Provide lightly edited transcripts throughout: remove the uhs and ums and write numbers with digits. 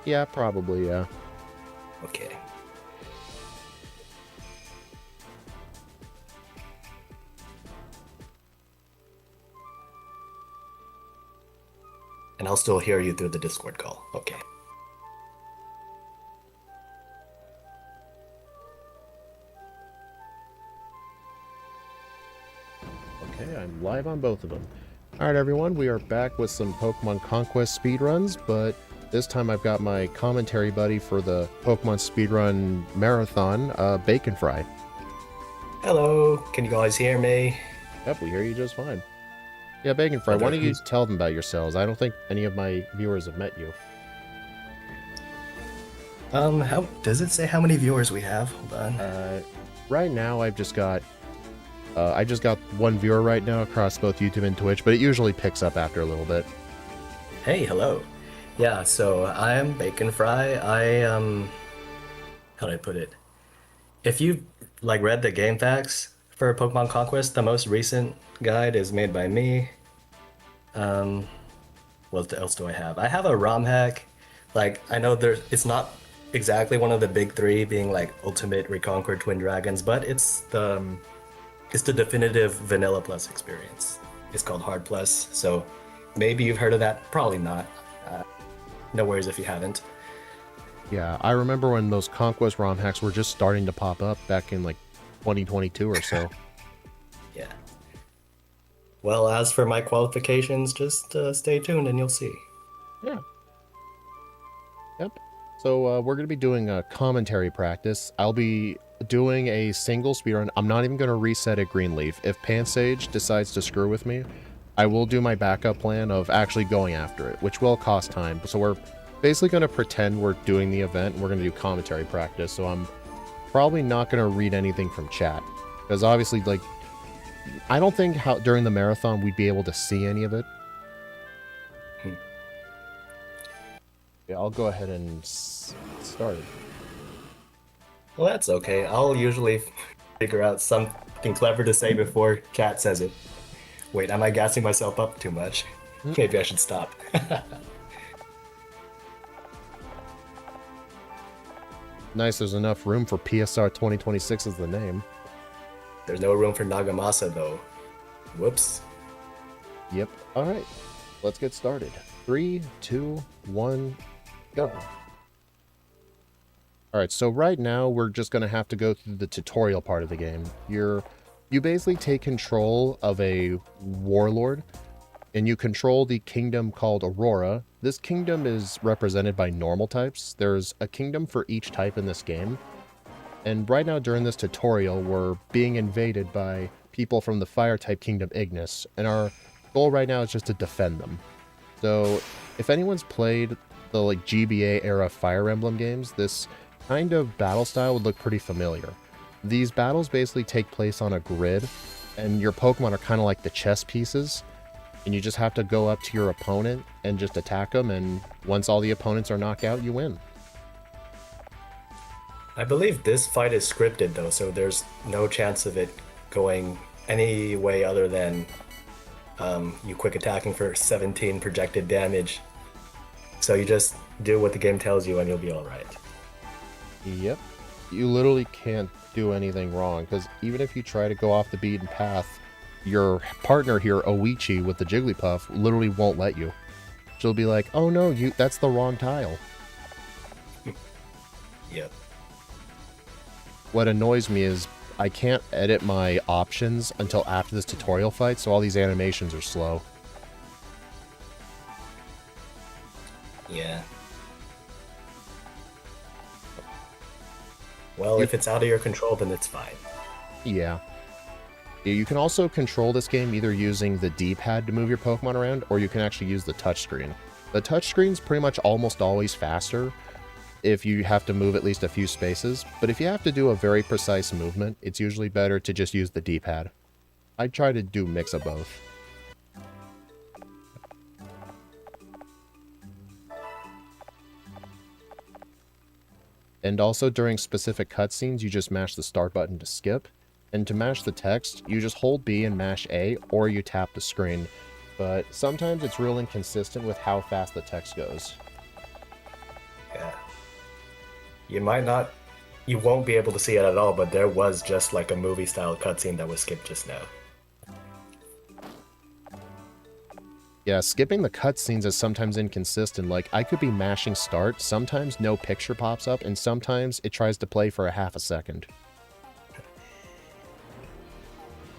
Yeah, probably, yeah. Okay. And I'll still hear you through the Discord call. Okay. Okay, I'm live on both of them. Alright everyone, we are back with some Pokemon Conquest speedruns, but this time I've got my commentary buddy for the Pokemon Speedrun Marathon, Bacon Fry. Hello, can you guys hear me? Yep, we hear you just fine. Yeah, Bacon Fry, why don't you tell them about yourselves? I don't think any of my viewers have met you. How does it say how many viewers we have? Hold on. Right now I've just got I just got one viewer right now across both YouTube and Twitch, but it usually picks up after a little bit. Hey, hello. Yeah, so I'm Bacon Fry. How do I put it? If you've read the game facts for Pokemon Conquest, the most recent guide is made by me. What else do I have? I have a ROM hack. I know it's not exactly one of the big three, being Ultimate, Reconquer, Twin Dragons, but it's the definitive Vanilla Plus experience. It's called Hard Plus, so maybe you've heard of that. Probably not. No worries if you haven't. Yeah, I remember when those Conquest ROM hacks were just starting to pop up back in 2022 or so. Yeah. Well, as for my qualifications, just stay tuned and you'll see. Yeah. Yep. So we're going to be doing a commentary practice. I'll be doing a single speedrun. I'm not even going to reset at greenleaf. If Pansage decides to screw with me, I will do my backup plan of actually going after it, which will cost time. So we're basically going to pretend we're doing the event, and we're going to do commentary practice. So I'm probably not going to read anything from chat, because obviously, I don't think during the marathon we'd be able to see any of it. Yeah, I'll go ahead and start. Well, that's okay. I'll usually figure out something clever to say before chat says it. Wait, am I gassing myself up too much? Maybe I should stop. Nice, there's enough room for PSR 2026 as the name. There's no room for Nagamasa, though. Whoops. Yep. Alright, let's get started. 3, 2, 1, go. Alright, so right now we're just going to have to go through the tutorial part of the game. You basically take control of a warlord, and you control the kingdom called Aurora. This kingdom is represented by normal types. There's a kingdom for each type in this game. And right now during this tutorial, we're being invaded by people from the fire type kingdom Ignis, and our goal right now is just to defend them. So if anyone's played the GBA era Fire Emblem games, this kind of battle style would look pretty familiar. These battles basically take place on a grid, and your Pokemon are kind of like the chess pieces, and you just have to go up to your opponent and just attack them, and once all the opponents are knocked out, you win. I believe this fight is scripted, though, so there's no chance of it going any way other than you quick attacking for 17 projected damage. So you just do what the game tells you and you'll be alright. Yep. You literally can't do anything wrong, because even if you try to go off the beaten path, your partner here, Oichi, with the Jigglypuff, literally won't let you. She'll be like, oh no, that's the wrong tile. Yep. What annoys me is I can't edit my options until after this tutorial fight, so all these animations are slow. Yeah. Well, if it's out of your control, then it's fine. Yeah. You can also control this game either using the D-pad to move your Pokemon around, or you can actually use the touchscreen. The touchscreen's pretty much almost always faster if you have to move at least a few spaces, but if you have to do a very precise movement, it's usually better to just use the D-pad. I try to do a mix of both. And also during specific cutscenes, you just mash the start button to skip. And to mash the text, you just hold B and mash A, or you tap the screen. But sometimes it's real inconsistent with how fast the text goes. Yeah. You might not, you won't be able to see it at all, but there was just like a movie-style cutscene that was skipped just now. Yeah, skipping the cutscenes is sometimes inconsistent. Like, I could be mashing start, sometimes no picture pops up, and sometimes it tries to play for a half a second.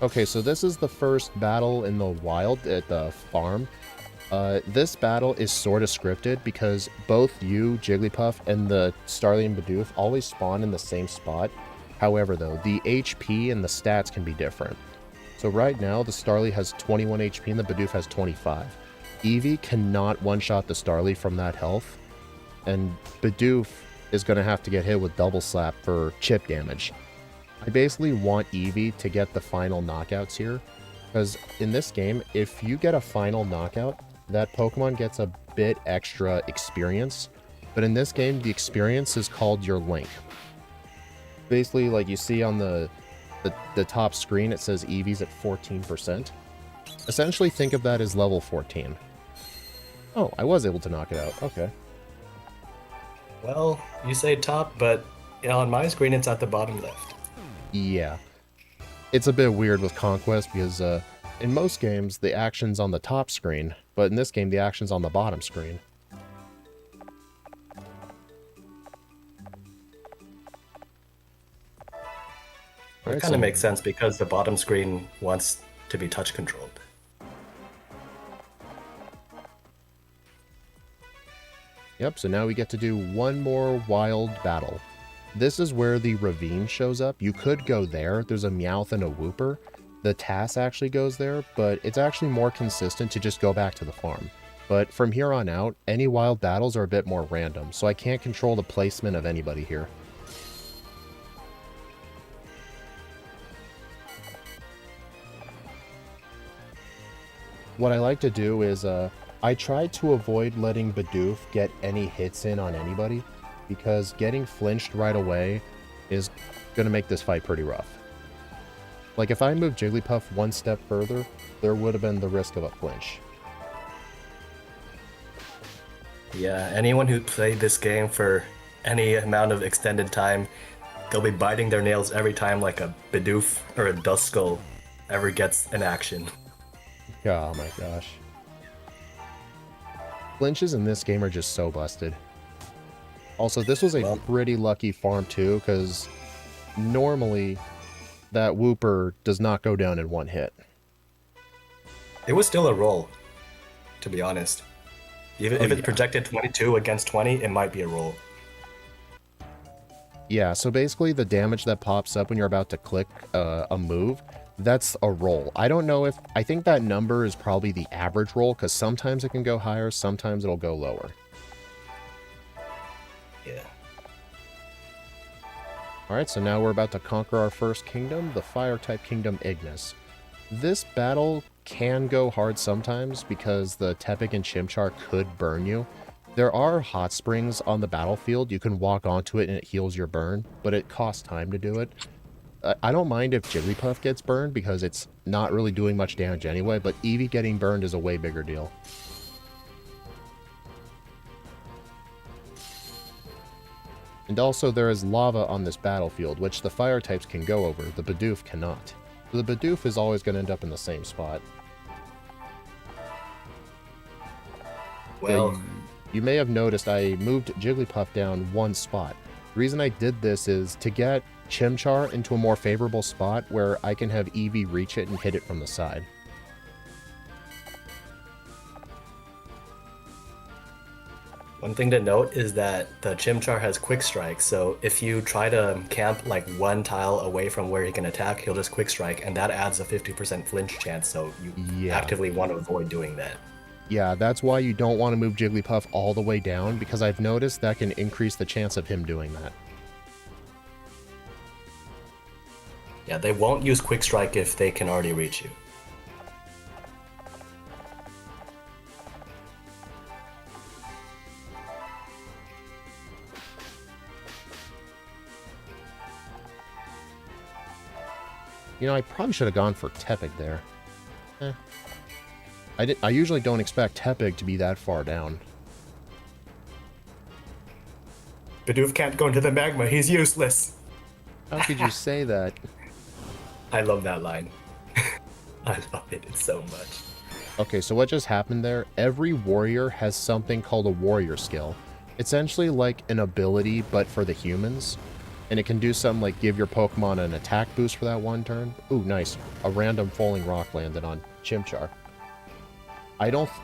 Okay, so this is the first battle in the wild at the farm. This battle is sort of scripted because both you, Jigglypuff, and the Starly and Bidoof always spawn in the same spot. However, though, the HP and the stats can be different. So right now, the Starly has 21 HP and the Bidoof has 25. Eevee cannot one-shot the Starly from that health, and Bidoof is going to have to get hit with Double Slap for chip damage. I basically want Eevee to get the final knockouts here, because in this game, if you get a final knockout, that Pokemon gets a bit extra experience, but in this game, the experience is called your Link. Basically, like you see on the top screen, it says Eevee's at 14%. Essentially, think of that as level 14. Oh, I was able to knock it out. Okay. Well, you say top, but on my screen it's at the bottom left. Yeah. It's a bit weird with Conquest because in most games, the action's on the top screen, but in this game, the action's on the bottom screen. It kind of makes sense because the bottom screen wants to be touch controlled. Yep, so now we get to do one more wild battle. This is where the ravine shows up. You could go there. There's a Meowth and a Wooper. The TAS actually goes there, but it's actually more consistent to just go back to the farm. But from here on out, any wild battles are a bit more random, so I can't control the placement of anybody here. What I like to do is, I try to avoid letting Bidoof get any hits in on anybody, because getting flinched right away is going to make this fight pretty rough. Like, if I moved Jigglypuff one step further, there would have been the risk of a flinch. Yeah, anyone who played this game for any amount of extended time, they'll be biting their nails every time like a Bidoof or a Duskull ever gets an action. Oh my gosh. Flinches in this game are just so busted. Also, this was a pretty lucky farm too, because normally that Wooper does not go down in one hit. It was still a roll, to be honest. Even if it's projected 22 against 20, it might be a roll. Yeah, so basically the damage that pops up when you're about to click a move, that's a roll. I don't know if... I think that number is probably the average roll, because sometimes it can go higher, sometimes it'll go lower. Yeah. Alright, so now we're about to conquer our first kingdom, the Fire-type Kingdom Ignis. This battle can go hard sometimes, because the Tepig and Chimchar could burn you. There are hot springs on the battlefield. You can walk onto it and it heals your burn, but it costs time to do it. I don't mind if Jigglypuff gets burned because it's not really doing much damage anyway, but Eevee getting burned is a way bigger deal. And also there is lava on this battlefield, which the fire types can go over, the Bidoof cannot. So the Bidoof is always going to end up in the same spot. Well, you may have noticed I moved Jigglypuff down one spot. The reason I did this is to get Chimchar into a more favorable spot where I can have Eevee reach it and hit it from the side. one thing to note is that the Chimchar has Quick Strike, so if you try to camp like one tile away from where he can attack, he'll just Quick Strike, and that adds a 50% flinch chance, so you actively want to avoid doing that. Yeah, that's why you don't want to move Jigglypuff all the way down, because I've noticed that can increase the chance of him doing that. Yeah, they won't use Quick Strike if they can already reach you. You know, I probably should have gone for Tepig there. I usually don't expect Tepig to be that far down. Bidoof can't go into the magma. He's useless. How could you say that? I love that line. I love it so much. Okay, so what just happened there? Every warrior has something called a warrior skill. Essentially like an ability, but for the humans. And it can do something like give your Pokemon an attack boost for that one turn. Ooh, nice. A random falling rock landed on Chimchar.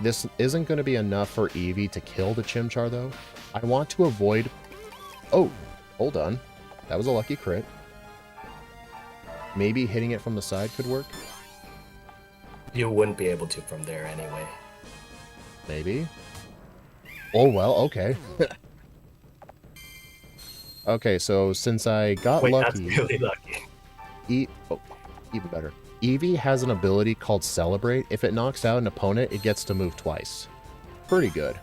This isn't going to be enough for Eevee to kill the Chimchar, though. I want to avoid... Oh, hold on. That was a lucky crit. Maybe hitting it from the side could work? You wouldn't be able to from there anyway. Maybe. Oh, well, okay. Okay, so since I got lucky... That's really lucky. Oh, even better. Eevee has an ability called Celebrate. If it knocks out an opponent, it gets to move twice. Pretty good.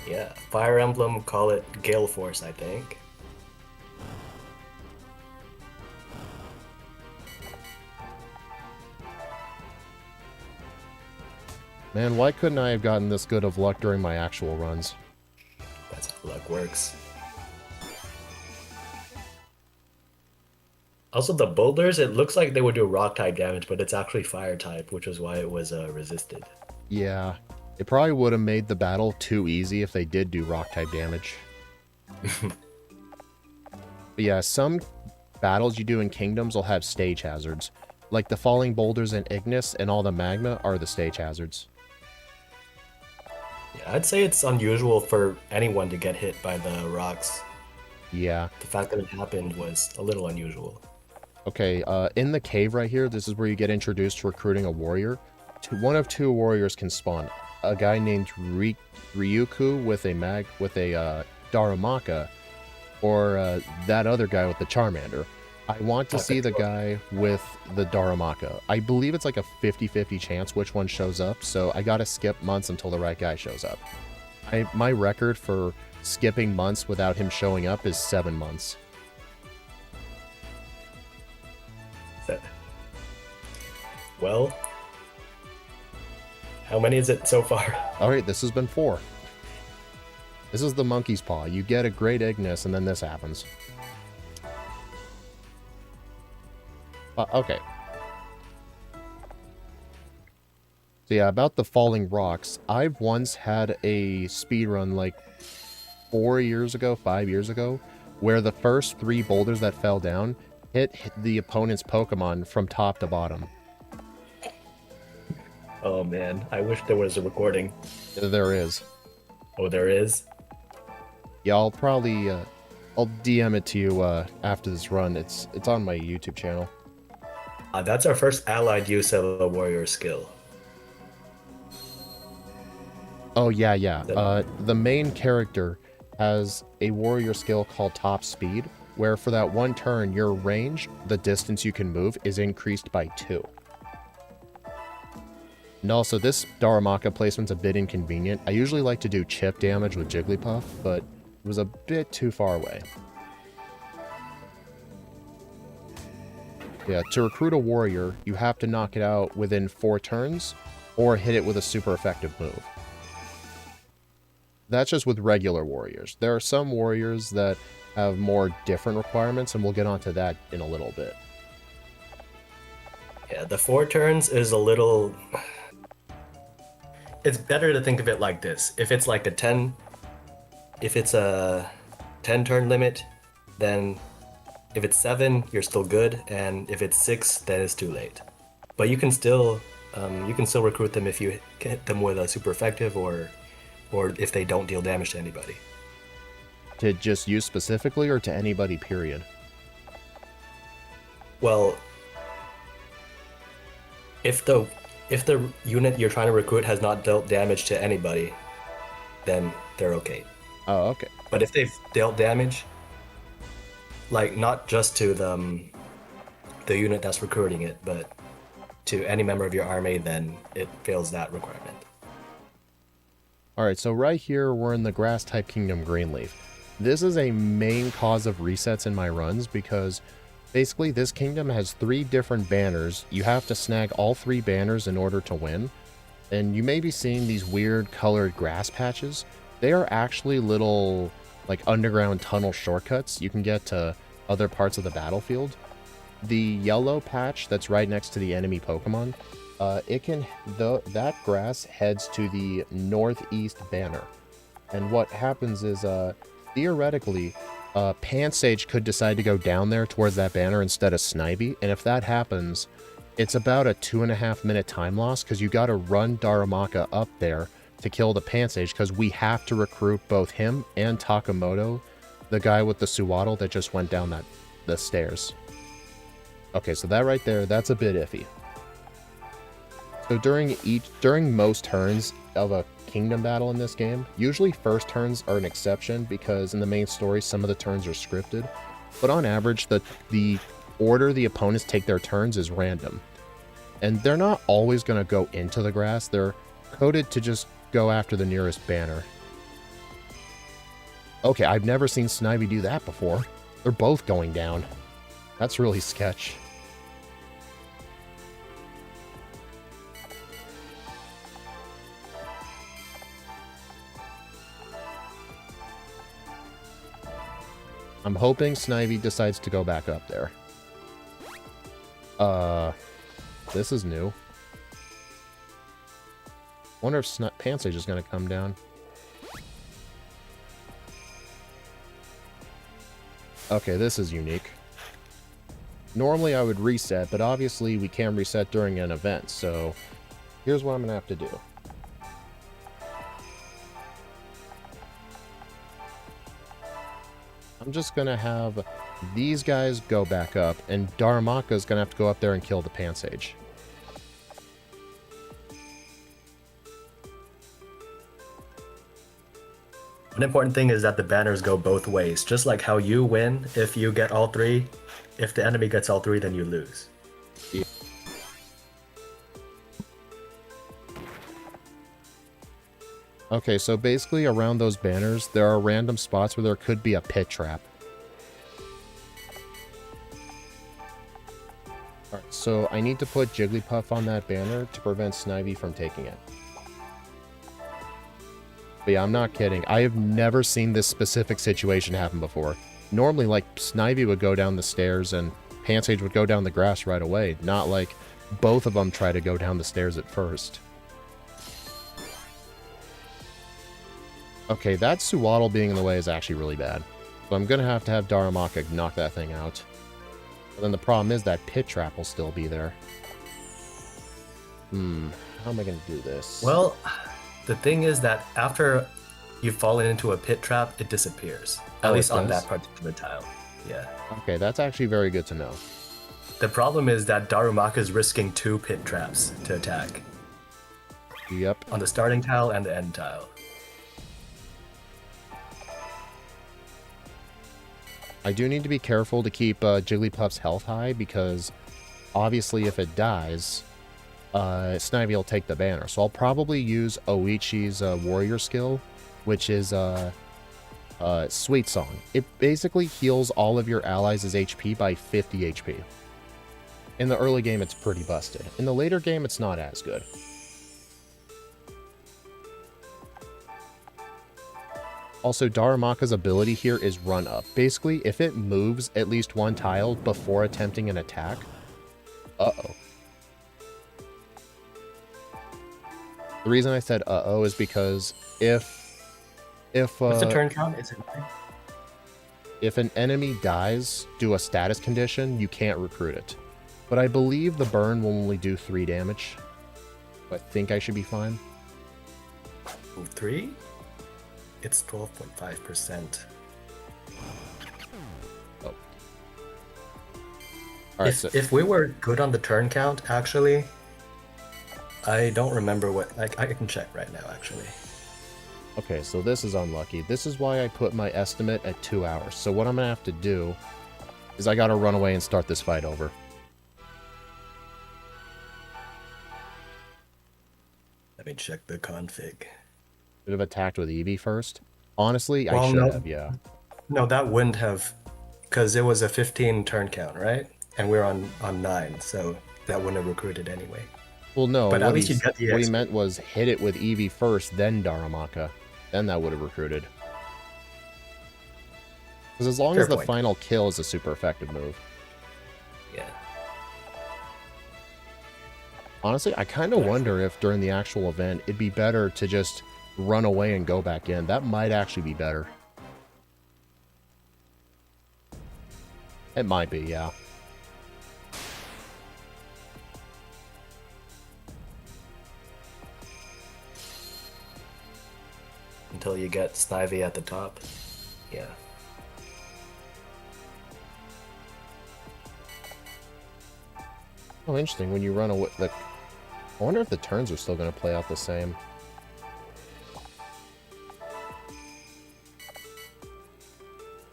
Yeah, Fire Emblem call it Gale Force, I think. Man, why couldn't I have gotten this good of luck during my actual runs? That's how luck works. Also, the boulders, it looks like they would do rock type damage, but it's actually fire type, which is why it was resisted. Yeah, it probably would have made the battle too easy if they did do rock type damage. But yeah, some battles you do in Kingdoms will have stage hazards. Like the falling boulders in Ignis and all the magma are the stage hazards. Yeah, I'd say it's unusual for anyone to get hit by the rocks. Yeah. The fact that it happened was a little unusual. Okay, in the cave right here, this is where you get introduced to recruiting a warrior. One of two warriors can spawn. A guy named Ryuku with a Darumaka, or that other guy with the Charmander. I want to see the guy with the Darumaka. I believe it's like a 50-50 chance which one shows up, so I gotta skip months until the right guy shows up. My record for skipping months without him showing up is 7 months. Well, how many is it so far? Alright, this has been 4. This is the monkey's paw. You get a great Ignis, and then this happens. Okay. So yeah, about the falling rocks, I've once had a speedrun like 5 years ago, where the first 3 boulders that fell down hit the opponent's Pokemon from top to bottom. Oh man, I wish there was a recording. There is. Oh, there is? Yeah, I'll probably, I'll DM it to you after this run. It's on my YouTube channel. That's our first allied use of a warrior skill. Oh, yeah. The main character has a warrior skill called Top Speed, where for that one turn, your range, the distance you can move, is increased by 2. And also, this Darumaka placement's a bit inconvenient. I usually like to do chip damage with Jigglypuff, but it was a bit too far away. Yeah, to recruit a warrior, you have to knock it out within 4 turns, or hit it with a super effective move. That's just with regular warriors. There are some warriors that have more different requirements, and we'll get onto that in a little bit. Yeah, the 4 turns is a little... It's better to think of it like this. If it's like a 10 turn limit, then if it's 7, you're still good, and if it's 6, then it's too late. But you can still recruit them if you hit them with a super effective, or if they don't deal damage to anybody. To just you specifically, or to anybody, period? Well, if the unit you're trying to recruit has not dealt damage to anybody, then they're okay. Oh, okay. But if they've dealt damage, like not just to the unit that's recruiting it, but to any member of your army, then it fails that requirement. Alright, so right here we're in the Grass-type Kingdom Greenleaf. This is a main cause of resets in my runs because basically this kingdom has 3 different banners. You have to snag all 3 banners in order to win. And you may be seeing these weird colored grass patches. They are actually little like underground tunnel shortcuts, you can get to other parts of the battlefield. The yellow patch that's right next to the enemy Pokemon, that grass heads to the northeast banner. And what happens is, theoretically, Pansage could decide to go down there towards that banner instead of Snivy, and if that happens, it's about a 2.5 minute time loss, because you gotta run Darumaka up there to kill the Pansage, because we have to recruit both him and Takamoto, the guy with the Suwaddle that just went down the stairs. Okay, so that right there, that's a bit iffy. So during most turns of a kingdom battle in this game, usually first turns are an exception because in the main story some of the turns are scripted, but on average the order the opponents take their turns is random. And they're not always going to go into the grass, they're coded to just go after the nearest banner. Okay, I've never seen Snivy do that before. They're both going down. That's really sketch. I'm hoping Snivy decides to go back up there. This is new. Wonder if Pansage is going to come down. Okay, this is unique. Normally I would reset, but obviously we can reset during an event, so here's what I'm going to have to do. I'm just going to have these guys go back up, and Darumaka is going to have to go up there and kill the Pansage. An important thing is that the banners go both ways, just like how you win if you get all three. If the enemy gets all three, then you lose. Yeah. Okay, so basically around those banners, there are random spots where there could be a pit trap. Alright, so I need to put Jigglypuff on that banner to prevent Snivy from taking it. But yeah, I'm not kidding. I have never seen this specific situation happen before. Normally, like, Snivy would go down the stairs and Pansage would go down the grass right away. Not like both of them try to go down the stairs at first. Okay, that Suwaddle being in the way is actually really bad. So I'm going to have Darumaka knock that thing out. But then the problem is that pit trap will still be there. How am I going to do this? Well, the thing is that after you've fallen into a pit trap, it disappears. At least on that particular tile. Yeah. Okay, that's actually very good to know. The problem is that Darumaka is risking 2 pit traps to attack. Yep. On the starting tile and the end tile. I do need to be careful to keep Jigglypuff's health high because obviously if it dies, Snivy will take the banner. So I'll probably use Oichi's warrior skill, which is Sweet Song. It basically heals all of your allies' HP by 50 HP. In the early game, it's pretty busted. In the later game, it's not as good. Also, Darumaka's ability here is Run Up. Basically, if it moves at least one tile before attempting an attack... Uh-oh. The reason I said uh-oh is because if What's the turn count? Is it 9? If an enemy dies due to a status condition, you can't recruit it. But I believe the burn will only do 3 damage. I think I should be fine. 3? It's 12.5%. Oh. Alright, if we were good on the turn count, actually, I don't remember what... I can check right now, actually. Okay, so this is unlucky. This is why I put my estimate at 2 hours. So what I'm going to have to do is I got to run away and start this fight over. Let me check the config. Should have attacked with Eevee first. Honestly, I should have, yeah. No, that wouldn't have... Because it was a 15 turn count, right? And we're on 9, so that wouldn't have recruited anyway. Well, no, but at least you got the what he meant was hit it with Eevee first, then Darumaka. Then that would have recruited. Because as long Fair as the point. final kill is a super effective move. Yeah. Honestly, I kind of wonder if during the actual event, it'd be better to just run away and go back in. That might actually be better. It might be, yeah. Until you get Snivy at the top. Yeah. Oh, interesting. When you run away, I wonder if the turns are still going to play out the same.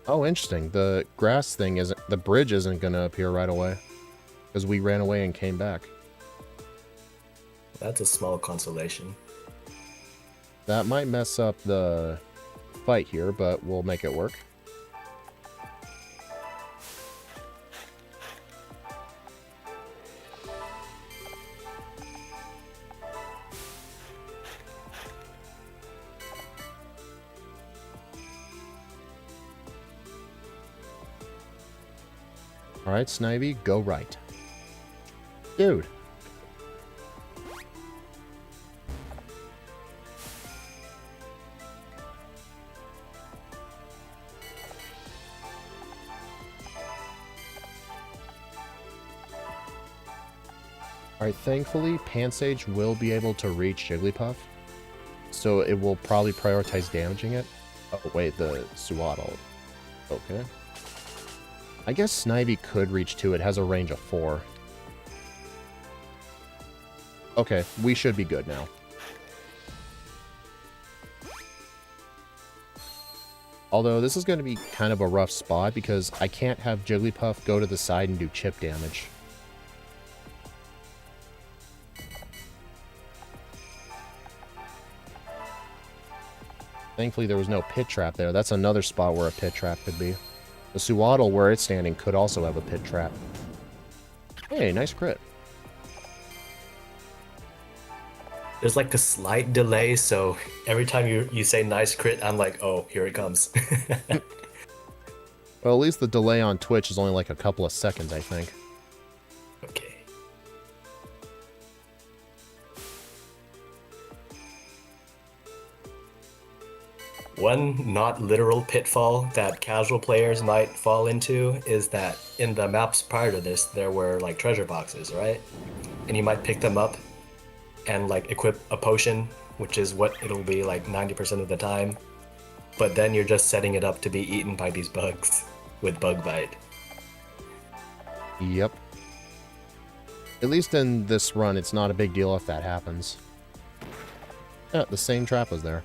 Oh, interesting. The grass thing isn't, the bridge isn't going to appear right away. Because we ran away and came back. That's a small consolation. That might mess up the fight here, but we'll make it work. Alright, Snivy, go right. Dude. Alright, thankfully, Pansage will be able to reach Jigglypuff. So it will probably prioritize damaging it. Oh, wait, the Suwaddle. Okay. I guess Snivy could reach 2. It has a range of 4. Okay, we should be good now. Although, this is going to be kind of a rough spot because I can't have Jigglypuff go to the side and do chip damage. Thankfully, there was no pit trap there. That's another spot where a pit trap could be. The Suwaddle, where it's standing, could also have a pit trap. Hey, nice crit. There's like a slight delay, so every time you say nice crit, I'm like, oh, here it comes. Well, at least the delay on Twitch is only like a couple of seconds, I think. Okay. One not literal pitfall that casual players might fall into is that in the maps prior to this, there were like treasure boxes, right? And you might pick them up and like equip a potion, which is what it'll be like 90% of the time. But then you're just setting it up to be eaten by these bugs with bug bite. Yep. At least in this run, it's not a big deal if that happens. Yeah, the same trap was there.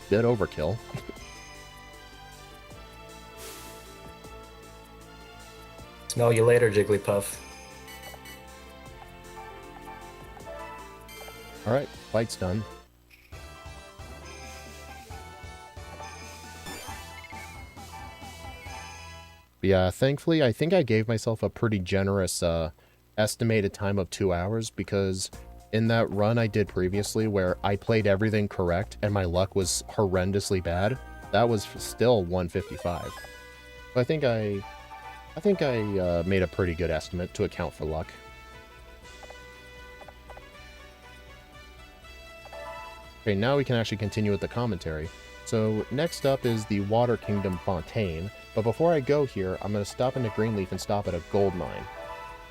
Bit overkill. Smell you later, Jigglypuff. Alright, fight's done. But yeah, thankfully, I think I gave myself a pretty generous estimated time of 2 hours because in that run I did previously where I played everything correct and my luck was horrendously bad, that was still 155. So I think I made a pretty good estimate to account for luck. Okay, now we can actually continue with the commentary. So next up is the Water Kingdom Fontaine, but before I go here, I'm going to stop into Greenleaf and stop at a gold mine.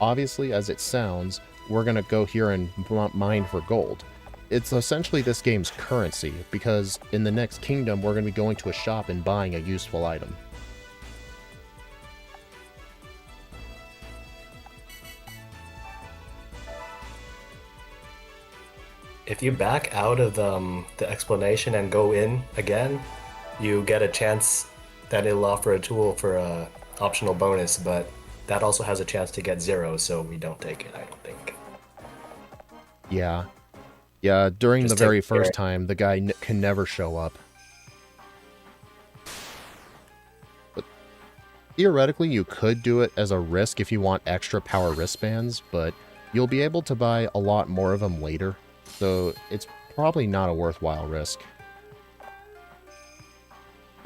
Obviously, as it sounds, we're going to go here and mine for gold. It's essentially this game's currency, because in the next kingdom, we're going to be going to a shop and buying a useful item. If you back out of the explanation and go in again, you get a chance that it'll offer a tool for a optional bonus, but that also has a chance to get 0, so we don't take it, I don't think. Yeah. Yeah, during Just the very take care. first time, the guy can never show up. But theoretically, you could do it as a risk if you want extra power wristbands, but you'll be able to buy a lot more of them later, so it's probably not a worthwhile risk.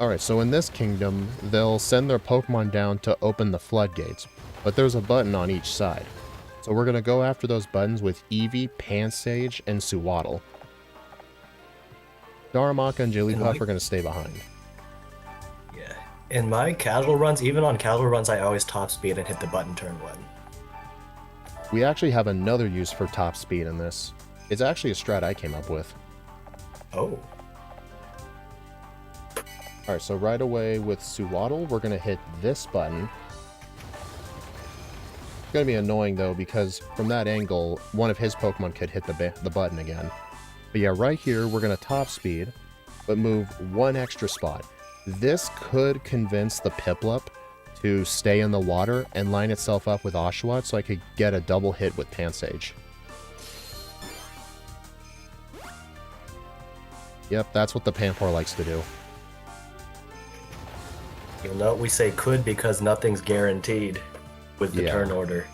Alright, so in this kingdom, they'll send their Pokemon down to open the floodgates, but there's a button on each side. So we're going to go after those buttons with Eevee, Pansage, and Suwaddle. Darumaka and Jigglypuff are going to stay behind. Yeah. In my casual runs, even on casual runs, I always top speed and hit the button turn 1. We actually have another use for top speed in this. It's actually a strat I came up with. Oh. Alright, so right away with Suwaddle, we're going to hit this button. It's going to be annoying, though, because from that angle, one of his Pokemon could hit the button again. But yeah, right here, we're going to top speed, but move one extra spot. This could convince the Piplup to stay in the water and line itself up with Oshawott so I could get a double hit with Pansage. Yep, that's what the Panpour likes to do. You'll note we say could because nothing's guaranteed with the turn order.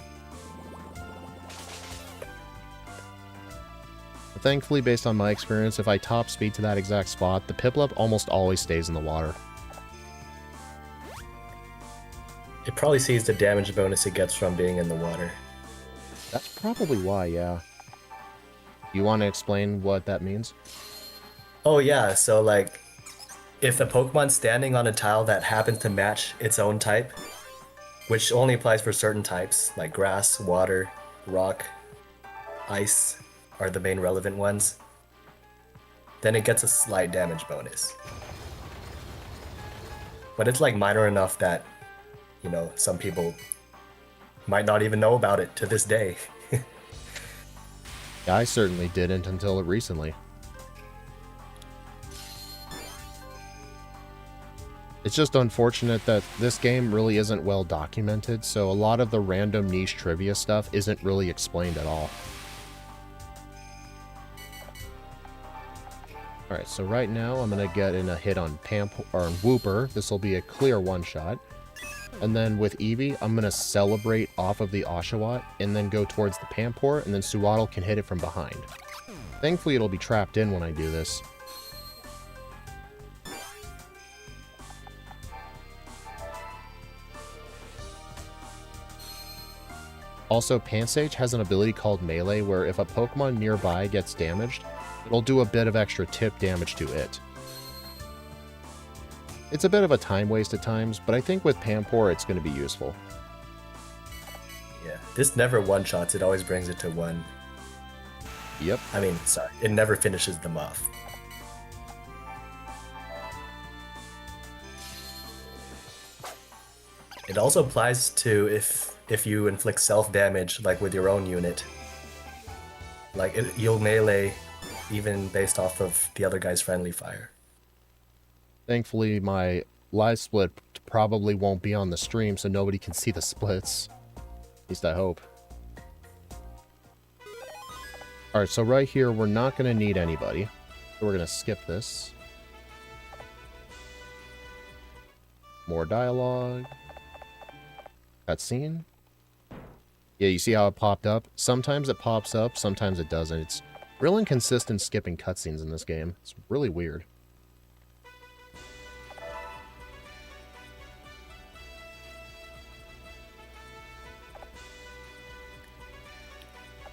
Thankfully, based on my experience, if I top speed to that exact spot, the Piplup almost always stays in the water. It probably sees the damage bonus it gets from being in the water. That's probably why, yeah. You want to explain what that means? Oh yeah, so like, if a Pokemon's standing on a tile that happens to match its own type, which only applies for certain types, like grass, water, rock, ice are the main relevant ones, then it gets a slight damage bonus. But it's like minor enough that, you know, some people might not even know about it to this day. Yeah, I certainly didn't until recently. It's just unfortunate that this game really isn't well documented, so a lot of the random niche trivia stuff isn't really explained at all. Alright, so right now I'm going to get in a hit on Wooper. This will be a clear one-shot. And then with Eevee, I'm going to celebrate off of the Oshawott and then go towards the Panpour, and then Suwaddle can hit it from behind. Thankfully, it'll be trapped in when I do this. Also, Pansage has an ability called Melee where if a Pokemon nearby gets damaged, it'll do a bit of extra tip damage to it. It's a bit of a time waste at times, but I think with Panpour it's going to be useful. Yeah, this never one-shots, it always brings it to 1. Yep. I mean, sorry, it never finishes them off. It also applies to if you inflict self-damage, like with your own unit. Like, you'll melee even based off of the other guy's friendly fire. Thankfully, my live split probably won't be on the stream, so nobody can see the splits. At least I hope. Alright, so right here, we're not going to need anybody. So we're going to skip this. More dialogue. Cutscene. Yeah, you see how it popped up? Sometimes it pops up, sometimes it doesn't. It's real inconsistent skipping cutscenes in this game. It's really weird.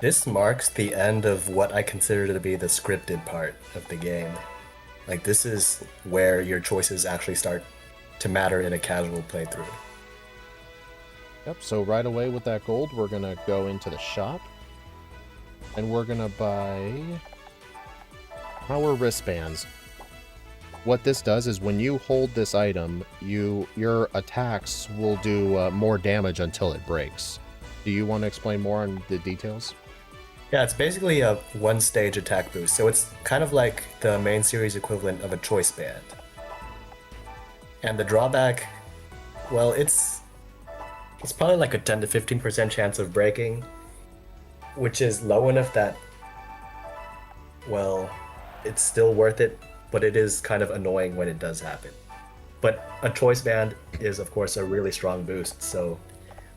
This marks the end of what I consider to be the scripted part of the game. Like, this is where your choices actually start to matter in a casual playthrough. Yep, so right away with that gold, we're going to go into the shop. And we're going to buy power wristbands. What this does is when you hold this item, your attacks will do more damage until it breaks. Do you want to explain more on the details? Yeah, it's basically a one-stage attack boost, so it's kind of like the main series equivalent of a choice band. And the drawback, well, it's probably like a 10 to 15% chance of breaking, which is low enough that, well, it's still worth it, but it is kind of annoying when it does happen. But a choice band is, of course, a really strong boost, so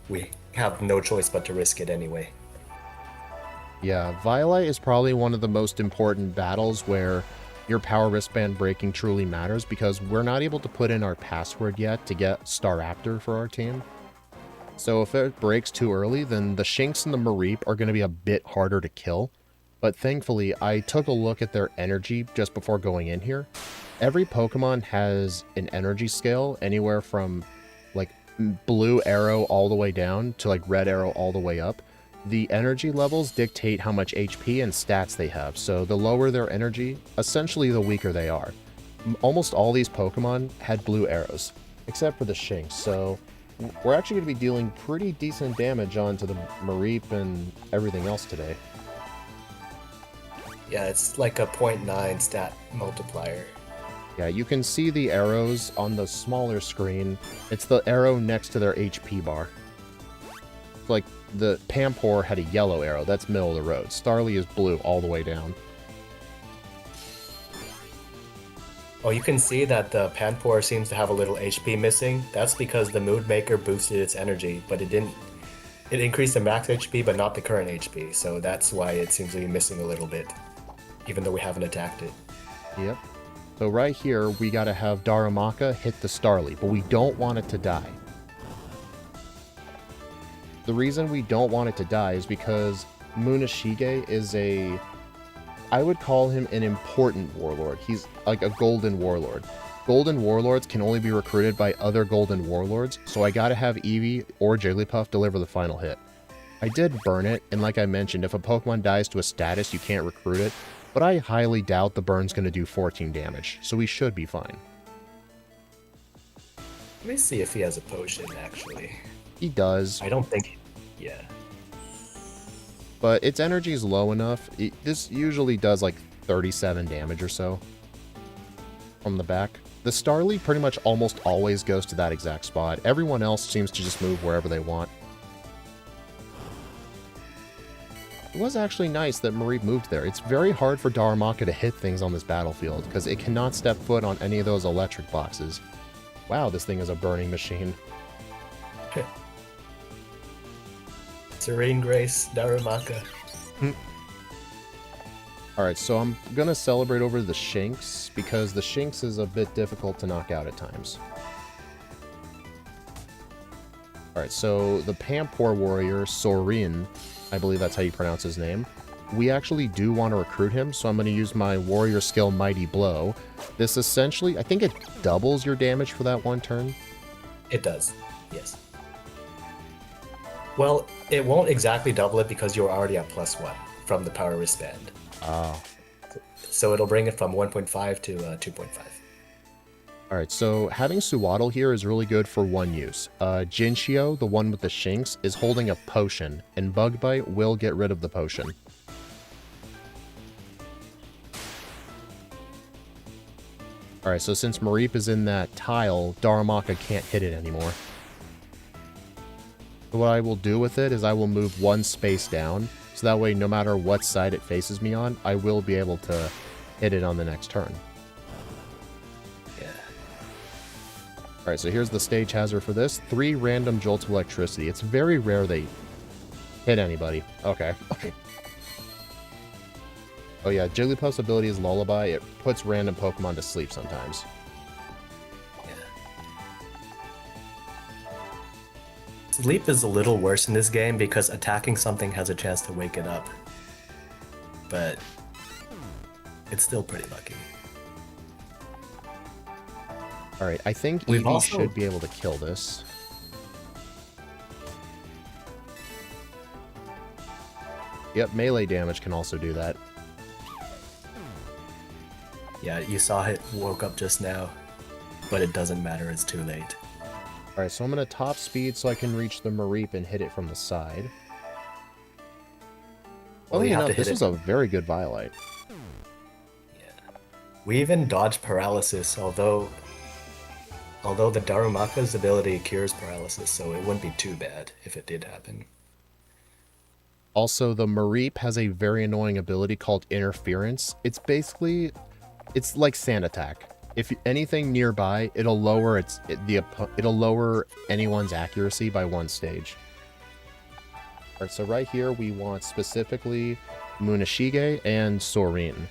we have no choice but to risk it anyway. Yeah, Violite is probably one of the most important battles where your power wristband breaking truly matters, because we're not able to put in our password yet to get Star Raptor for our team. So if it breaks too early, then the Shinx and the Mareep are going to be a bit harder to kill. But thankfully, I took a look at their energy just before going in here. Every Pokemon has an energy scale anywhere from like blue arrow all the way down to like red arrow all the way up. The energy levels dictate how much HP and stats they have, so the lower their energy, essentially the weaker they are. Almost all these Pokemon had blue arrows, except for the Shinx, so we're actually going to be dealing pretty decent damage onto the Mareep and everything else today. Yeah, it's like a 0.9 stat multiplier. Yeah, you can see the arrows on the smaller screen. It's the arrow next to their HP bar. Like, the Pampor had a yellow arrow. That's middle of the road. Starly is blue all the way down. Oh, you can see that the Pampor seems to have a little HP missing. That's because the Mood Maker boosted its energy, but it didn't. It increased the max HP, but not the current HP, so that's why it seems to be missing a little bit, even though we haven't attacked it. Yep. So right here, we gotta have Darumaka hit the Starly, but we don't want it to die. The reason we don't want it to die is because Munashige is I would call him an important warlord. He's like a golden warlord. Golden warlords can only be recruited by other golden warlords, so I gotta have Eevee or Jigglypuff deliver the final hit. I did burn it, and like I mentioned, if a Pokemon dies to a status, you can't recruit it, but I highly doubt the burn's gonna do 14 damage, so we should be fine. Let me see if he has a potion, actually. He does. I don't think... Yeah. But its energy is low enough. This usually does like 37 damage or so from the back. The Starly pretty much almost always goes to that exact spot. Everyone else seems to just move wherever they want. It was actually nice that Mareep moved there. It's very hard for Darumaka to hit things on this battlefield because it cannot step foot on any of those electric boxes. Wow, this thing is a burning machine. Serene Grace, Darumaka. Alright, so I'm gonna celebrate over the Shinx, because the Shinx is a bit difficult to knock out at times. Alright, so the Pampor warrior, Sorin, I believe that's how you pronounce his name, we actually do want to recruit him, so I'm going to use my warrior skill Mighty Blow. This essentially, I think it doubles your damage for that one turn. It does, yes. Well, it won't exactly double it because you're already at +1 from the power wristband. Oh. So it'll bring it from 1.5 to 2.5. Alright, so having Suwaddle here is really good for one use. Jinchio, the one with the Shinx, is holding a potion, and Bug Bite will get rid of the potion. Alright, so since Mareep is in that tile, Darumaka can't hit it anymore. So what I will do with it is I will move one space down, so that way no matter what side it faces me on, I will be able to hit it on the next turn. Yeah. Alright, so here's the stage hazard for this. 3 random jolts of electricity. It's very rare they hit anybody. Okay. Oh yeah, Jigglypuff's ability is Lullaby. It puts random Pokemon to sleep sometimes. Sleep is a little worse in this game because attacking something has a chance to wake it up. But it's still pretty lucky. Alright, I think Eevee should be able to kill this. Yep, melee damage can also do that. Yeah, you saw it woke up just now, but it doesn't matter, it's too late. Alright, so I'm going to top speed so I can reach the Mareep and hit it from the side. Well, Funny enough, this is a very good Violite. Yeah. We even dodged paralysis, although the Darumaka's ability cures paralysis, so it wouldn't be too bad if it did happen. Also, the Mareep has a very annoying ability called Interference. It's basically, it's like Sand Attack. If anything nearby, it'll lower it'll lower anyone's accuracy by 1 stage. Alright, so right here we want specifically Munashige and Sorin.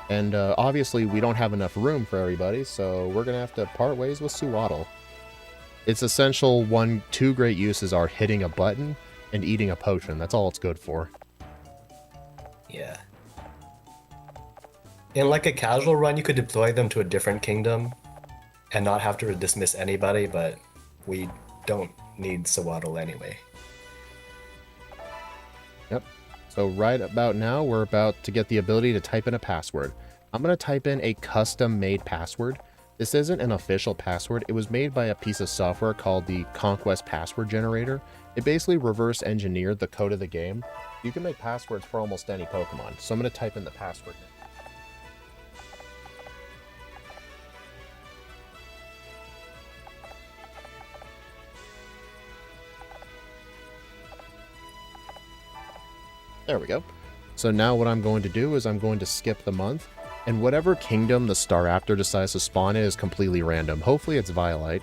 And obviously, we don't have enough room for everybody, so we're going to have to part ways with Suwaddle. Its essential two great uses are hitting a button and eating a potion. That's all it's good for. Yeah. In like a casual run, you could deploy them to a different kingdom and not have to dismiss anybody, but we don't need Sawaddle anyway. Yep. So right about now, we're about to get the ability to type in a password. I'm going to type in a custom-made password. This isn't an official password. It was made by a piece of software called the Conquest password generator. It basically reverse engineered the code of the game. You can make passwords for almost any Pokemon. So I'm going to type in the password now. There we go. So now what I'm going to do is I'm going to skip the month, and whatever kingdom the Staraptor decides to spawn in is completely random. Hopefully it's Violite.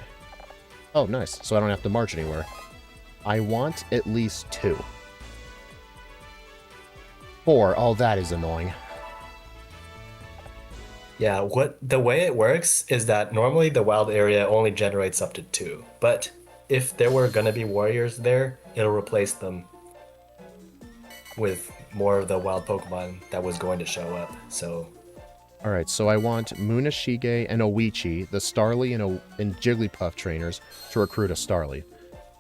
Oh, nice. So I don't have to march anywhere. I want at least 2. 4. Oh, that is annoying. Yeah, the way it works is that normally the wild area only generates up to 2, but if there were gonna be warriors there, it'll replace them with more of the wild Pokemon that was going to show up. So, all right. So I want Munashige and Oichi, the Starly and Jigglypuff trainers, to recruit a Starly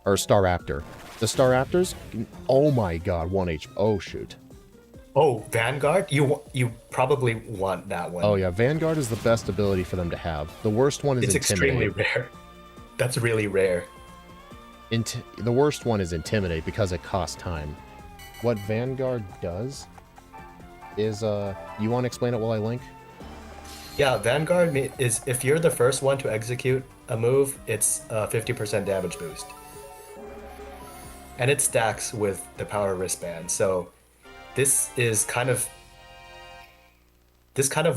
or Staraptor. The Staraptors. Oh my God, 1 HP. Oh shoot. Oh, Vanguard? You probably want that one. Oh yeah, Vanguard is the best ability for them to have. The worst one is it's Intimidate. Extremely rare. That's really rare. The worst one is Intimidate because it costs time. What Vanguard does is, you want to explain it while I link? Yeah, Vanguard is, if you're the first one to execute a move, it's a 50% damage boost. And it stacks with the power wristband, so this kind of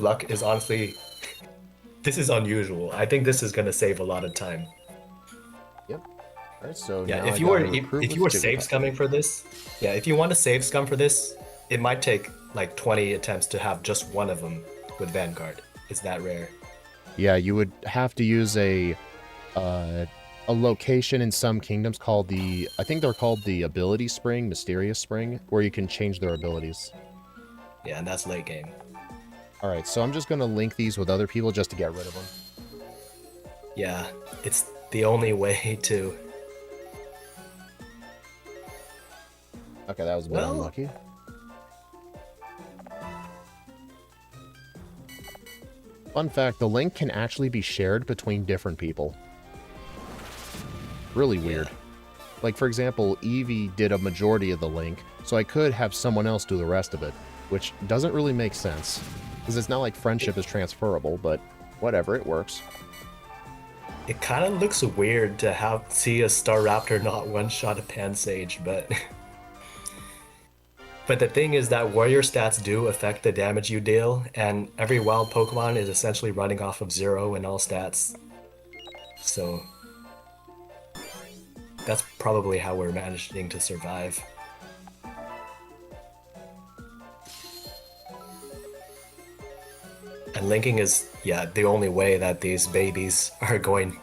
luck is honestly, this is unusual. I think this is going to save a lot of time. Yep. All right, so yeah, now if you were save scumming for this, yeah, if you want to save scum for this, it might take like 20 attempts to have just one of them with Vanguard. It's that rare. Yeah, you would have to use a location in some kingdoms called I think they're called the Ability Spring, Mysterious Spring, where you can change their abilities. Yeah, and that's late game. All right, so I'm just going to link these with other people just to get rid of them. Yeah, it's the only way to. Okay, that was a bit unlucky. Fun fact, the link can actually be shared between different people. Really weird. Like, for example, Eevee did a majority of the link, so I could have someone else do the rest of it, which doesn't really make sense. Because it's not like friendship is transferable, but whatever, it works. It kind of looks weird to see a Staraptor not one-shot a Pansage, but... But the thing is that warrior stats do affect the damage you deal, and every wild Pokemon is essentially running off of 0 in all stats. So... that's probably how we're managing to survive. And linking is, yeah, the only way that these babies are going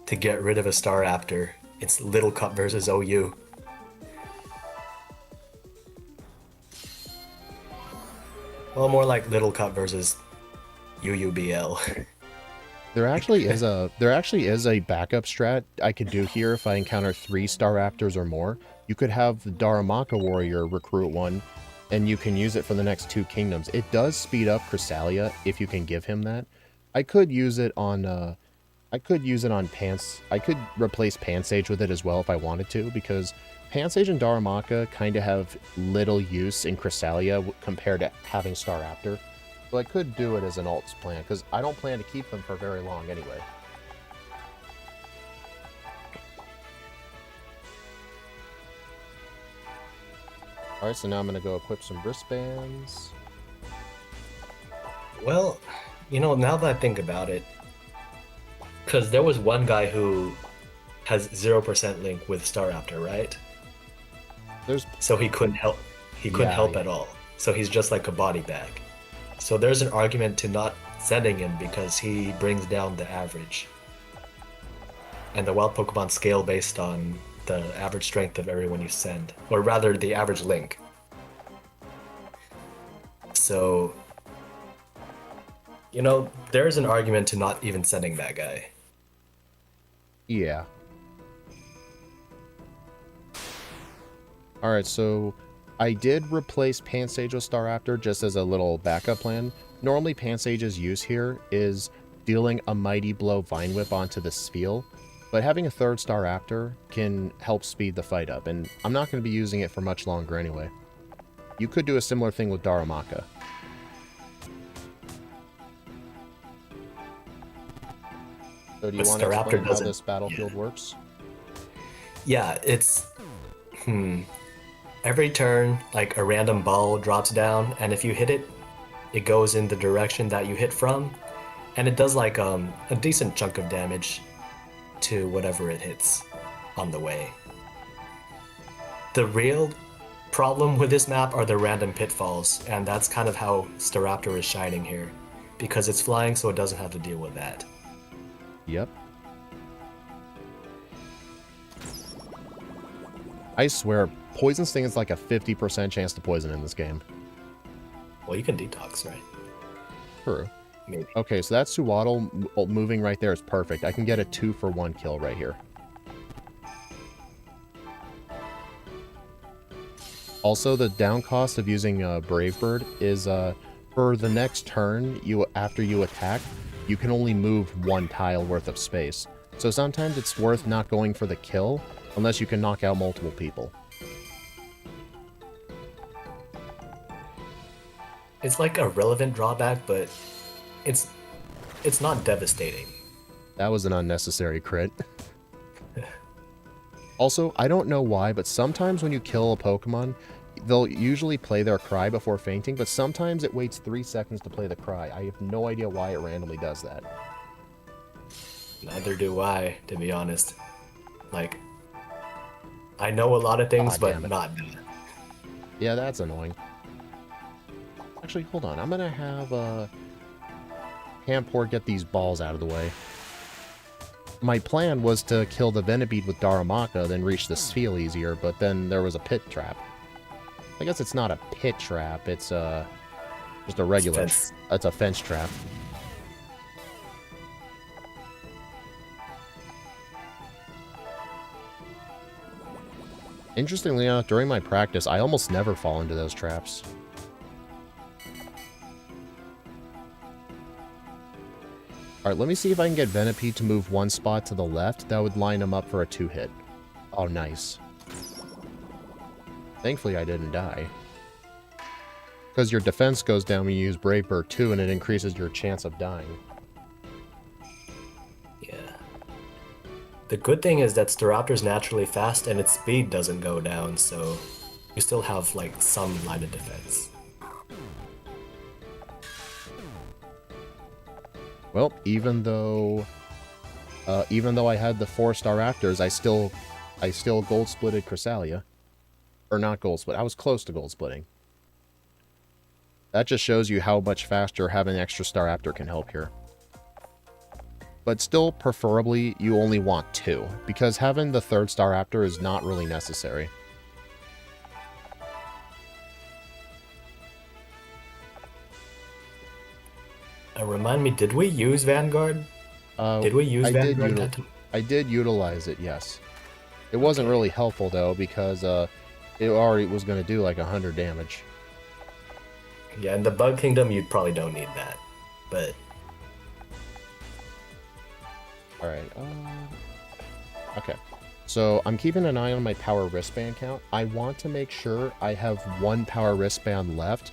to get rid of a Staraptor. It's Little Cup versus OU. Well, more like Little Cup versus UUBL. There actually is a backup strat I could do here if I encounter 3 Staraptors or more. You could have the Darumaka Warrior recruit one, and you can use it for the next 2 kingdoms. It does speed up Cresselia if you can give him that. I could use it on Pants. I could replace Pansage with it as well if I wanted to, because Pansage and Darumaka kind of have little use in Cresselia compared to having Staraptor. So I could do it as an alt plan, because I don't plan to keep them for very long anyway. Alright, so now I'm going to go equip some wristbands. Well, you know, now that I think about it, because there was one guy who has 0% link with Staraptor, right? So he couldn't help. He couldn't help at all. So he's just like a body bag. So there's an argument to not sending him because he brings down the average. And the wild Pokemon scale based on the average strength of everyone you send, or rather the average link. So, you know, there's an argument to not even sending that guy. Yeah. Alright, so I did replace Pansage with Staraptor just as a little backup plan. Normally Pansage's use here is dealing a Mighty Blow Vine Whip onto the Spheal, but having a third Staraptor can help speed the fight up, and I'm not going to be using it for much longer anyway. You could do a similar thing with Darumaka. So do you want to explain how this battlefield works? Yeah, it's... Every turn, like a random ball drops down, and if you hit it, it goes in the direction that you hit from, and it does like a decent chunk of damage to whatever it hits on the way. The real problem with this map are the random pitfalls, and that's kind of how Staraptor is shining here, because it's flying so it doesn't have to deal with that. Yep. I swear, Poison Sting is like a 50% chance to poison in this game. Well, you can detox, right? True. Maybe. Okay, so that Suwaddle moving right there is perfect. I can get a 2-for-1 kill right here. Also, the down cost of using Brave Bird is for the next turn, after you attack, you can only move one tile worth of space. So sometimes it's worth not going for the kill unless you can knock out multiple people. It's like a relevant drawback, but it's not devastating. That was an unnecessary crit. Also, I don't know why, but sometimes when you kill a Pokemon, they'll usually play their cry before fainting, but sometimes it waits 3 seconds to play the cry. I have no idea why it randomly does that. Neither do I, to be honest. Like, I know a lot of things, but not that. Yeah, that's annoying. Actually, hold on. I'm gonna have Hampor get these balls out of the way. My plan was to kill the Venipede with Darumaka, then reach the Spheal easier, but then there was a pit trap. I guess it's not a pit trap, it's just a regular... It's a fence trap. Interestingly enough, during my practice, I almost never fall into those traps. Alright, let me see if I can get Venipede to move one spot to the left. That would line him up for a 2-hit. Oh, nice. Thankfully, I didn't die. Because your defense goes down when you use Brave Bird 2, and it increases your chance of dying. Yeah. The good thing is that Staraptor's naturally fast, and its speed doesn't go down, so you still have, like, some line of defense. Well, even though I had the 4-star Raptors, I still gold splitted Cresselia. Or not gold split. I was close to gold splitting. That just shows you how much faster having an extra Star Raptor can help here. But still, preferably, you only want 2, because having the 3rd Star Raptor is not really necessary. Remind me, did we use Vanguard? Did we use Vanguard? I did utilize it, yes. It wasn't really helpful, though, because it already was going to do like 100 damage. Yeah, in the Bug Kingdom, you probably don't need that, but... Alright, okay. So, I'm keeping an eye on my power wristband count. I want to make sure I have 1 power wristband left,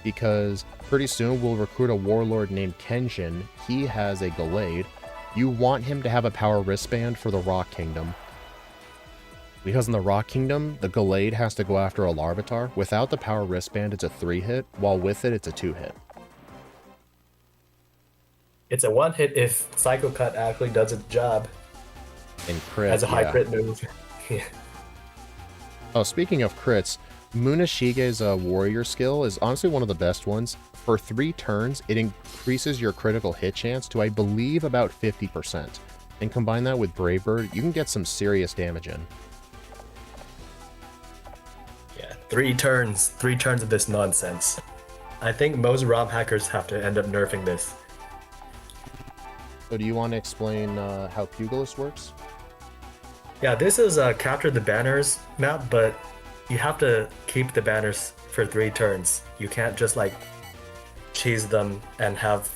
because pretty soon we'll recruit a warlord named Kenshin. He has a Gallade. You want him to have a power wristband for the Rock Kingdom. Because in the Rock Kingdom, the Gallade has to go after a Larvitar. Without the power wristband, it's a 3-hit, while with it, it's a 2-hit. It's a 1-hit if Psycho Cut actually does its job. And crit, has a high crit move. Yeah. Oh, speaking of crits, Munashige's warrior skill is honestly one of the best ones. For 3 turns, it increases your critical hit chance to, I believe, about 50%. And combine that with Brave Bird, you can get some serious damage in. Yeah, 3 turns. 3 turns of this nonsense. I think most ROM hackers have to end up nerfing this. So do you want to explain how Pugilist works? Yeah, this is a capture the banners map, but you have to keep the banners for 3 turns. You can't just like cheese them and have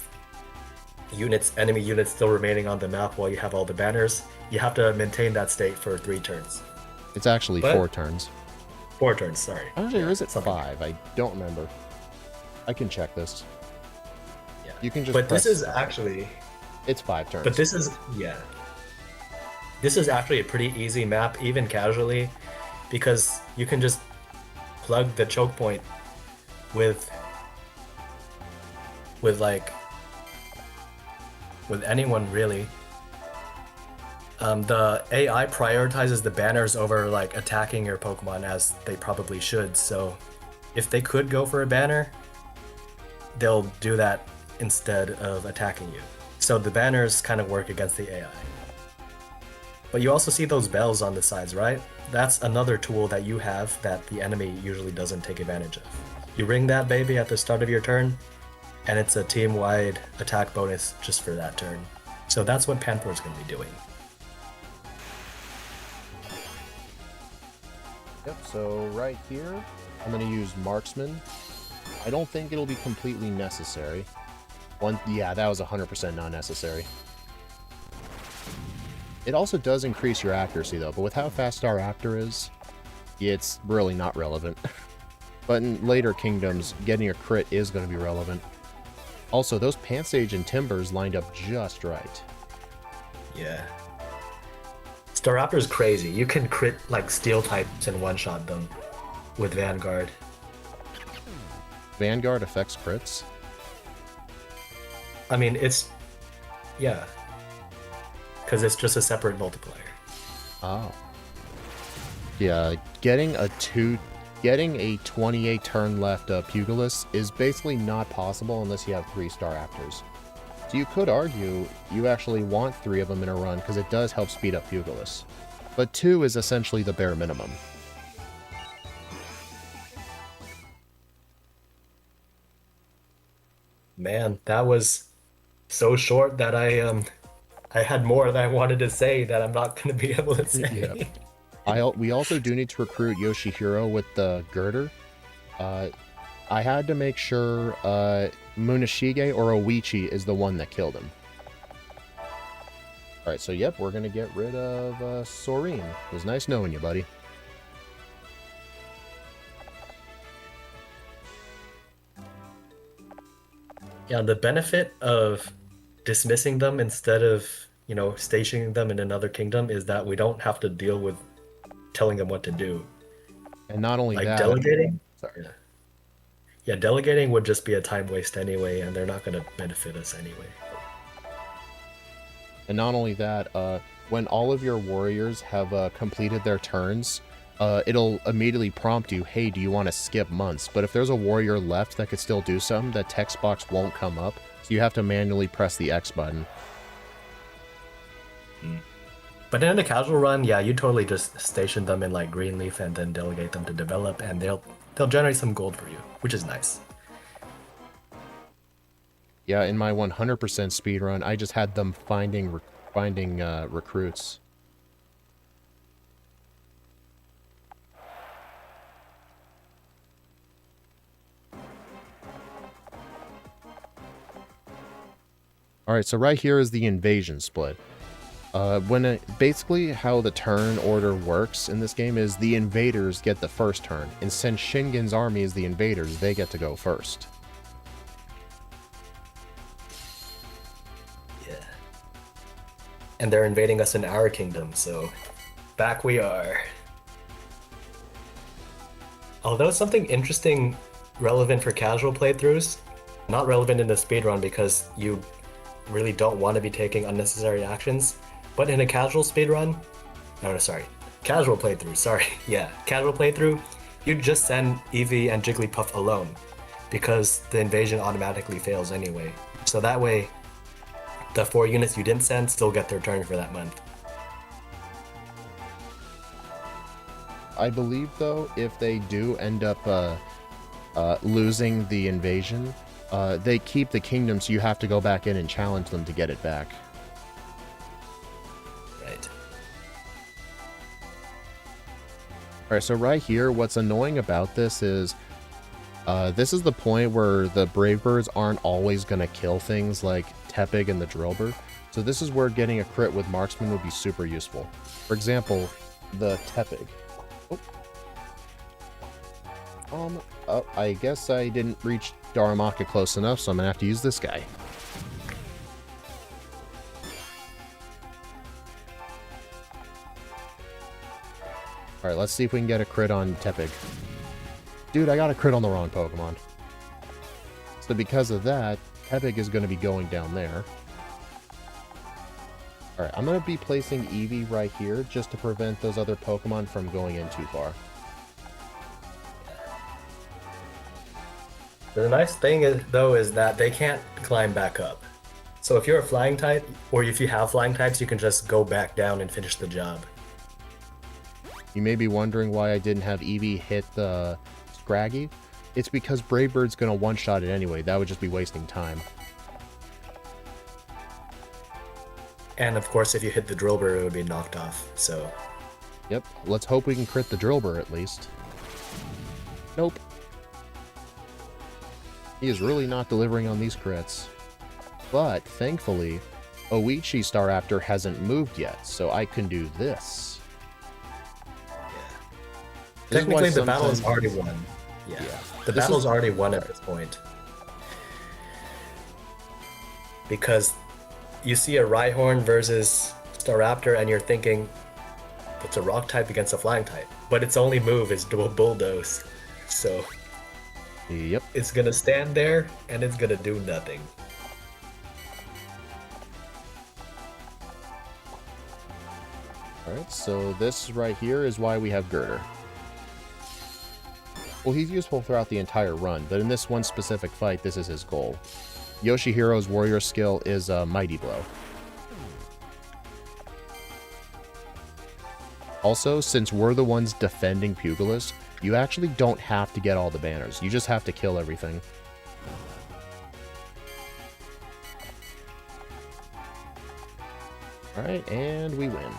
enemy units still remaining on the map while you have all the banners. You have to maintain that state for 3 turns. It's actually 4 turns. 4 turns, sorry. Actually, or is it 5? I don't remember. I can check this. Yeah. You can just But press... this is actually... It's 5 turns. But this is... Yeah. This is actually a pretty easy map, even casually, because you can just plug the choke point with anyone really. The AI prioritizes the banners over like attacking your Pokemon, as they probably should. So if they could go for a banner, they'll do that instead of attacking you. So the banners kind of work against the AI. But you also see those bells on the sides, right? That's another tool that you have that the enemy usually doesn't take advantage of. You ring that baby at the start of your turn, and it's a team-wide attack bonus just for that turn. So that's what Panpour's going to be doing. Yep, so right here, I'm going to use Marksman. I don't think it'll be completely necessary. Yeah, that was 100% not necessary. It also does increase your accuracy, though, but with how fast our Raptor is, it's really not relevant. But in later kingdoms, getting a crit is going to be relevant. Also, those Pansage and Timbers lined up just right. Yeah. Staraptor's crazy. You can crit like steel types and one-shot them with Vanguard. Vanguard affects crits? I mean, it's... Yeah. Because it's just a separate multiplier. Oh. Yeah, getting a 28 turn left Pugilist is basically not possible unless you have 3-star Raptors. So you could argue you actually want 3 of them in a run because it does help speed up Pugilist. But 2 is essentially the bare minimum. Man, that was so short that I had more that I wanted to say that I'm not going to be able to say. Yeah. We also do need to recruit Yoshihiro with the girder. I had to make sure Munashige or Oichi is the one that killed him. Alright, so yep, we're going to get rid of Soreen. It was nice knowing you, buddy. Yeah, the benefit of dismissing them instead of, stationing them in another kingdom is that we don't have to deal with telling them what to do. And not only like that... delegating? Sorry. Yeah, delegating would just be a time waste anyway, and they're not going to benefit us anyway. And not only that, when all of your warriors have completed their turns, it'll immediately prompt you, hey, do you want to skip months? But if there's a warrior left that could still do something, that text box won't come up, so you have to manually press the X button. But in a casual run, yeah, you totally just station them in like greenleaf and then delegate them to develop, and they'll generate some gold for you, which is nice. Yeah, in my 100% speedrun, I just had them finding recruits. Alright, so right here is the invasion split. Basically how the turn order works in this game is the invaders get the first turn, and since Shingen's army is the invaders, they get to go first. Yeah. And they're invading us in our kingdom, so back we are. Although something interesting relevant for casual playthroughs, not relevant in the speedrun because you really don't want to be taking unnecessary actions, but in a casual speedrun, casual playthrough, casual playthrough, you just send Eevee and Jigglypuff alone. because the invasion automatically fails anyway. So that way, the 4 units you didn't send still get their turn for that month. I believe, though, if they do end up losing the invasion, they keep the kingdom, so you have to go back in and challenge them to get it back. Right. Alright, so right here, what's annoying about this is the point where the Brave Birds aren't always going to kill things like Tepig and the Drillbur. So this is where getting a crit with Marksman would be super useful. For example, the Tepig. Oh, I guess I didn't reach Daramaka close enough, so I'm going to have to use this guy. Alright, let's see if we can get a crit on Tepig. Dude, I got a crit on the wrong Pokemon. So because of that, Tepig is going to be going down there. Alright, I'm going to be placing Eevee right here just to prevent those other Pokemon from going in too far. The nice thing is, though, is that they can't climb back up. So if you're a flying type, or if you have flying types, you can just go back down and finish the job. You may be wondering why I didn't have Eevee hit the Scraggy. It's because Brave Bird's going to one-shot it anyway. That would just be wasting time. And of course, if you hit the Drillbur, it would be knocked off, so... Yep, let's hope we can crit the Drillbur at least. Nope. He is really not delivering on these crits. But, thankfully, Oichi Staraptor hasn't moved yet, so I can do this. Technically, the battle is already won. Yeah. The battle's already won at this point. Because you see a Rhyhorn versus Staraptor, and you're thinking, it's a rock type against a flying type. But its only move is dual bulldoze. So... Yep. It's gonna stand there, and it's gonna do nothing. Alright, so this right here is why we have Girder. Well, he's useful throughout the entire run, but in this one specific fight, this is his goal. Yoshihiro's warrior skill is a Mighty Blow. Also, since we're the ones defending Pugilist, you actually don't have to get all the banners. You just have to kill everything. Alright, and we win.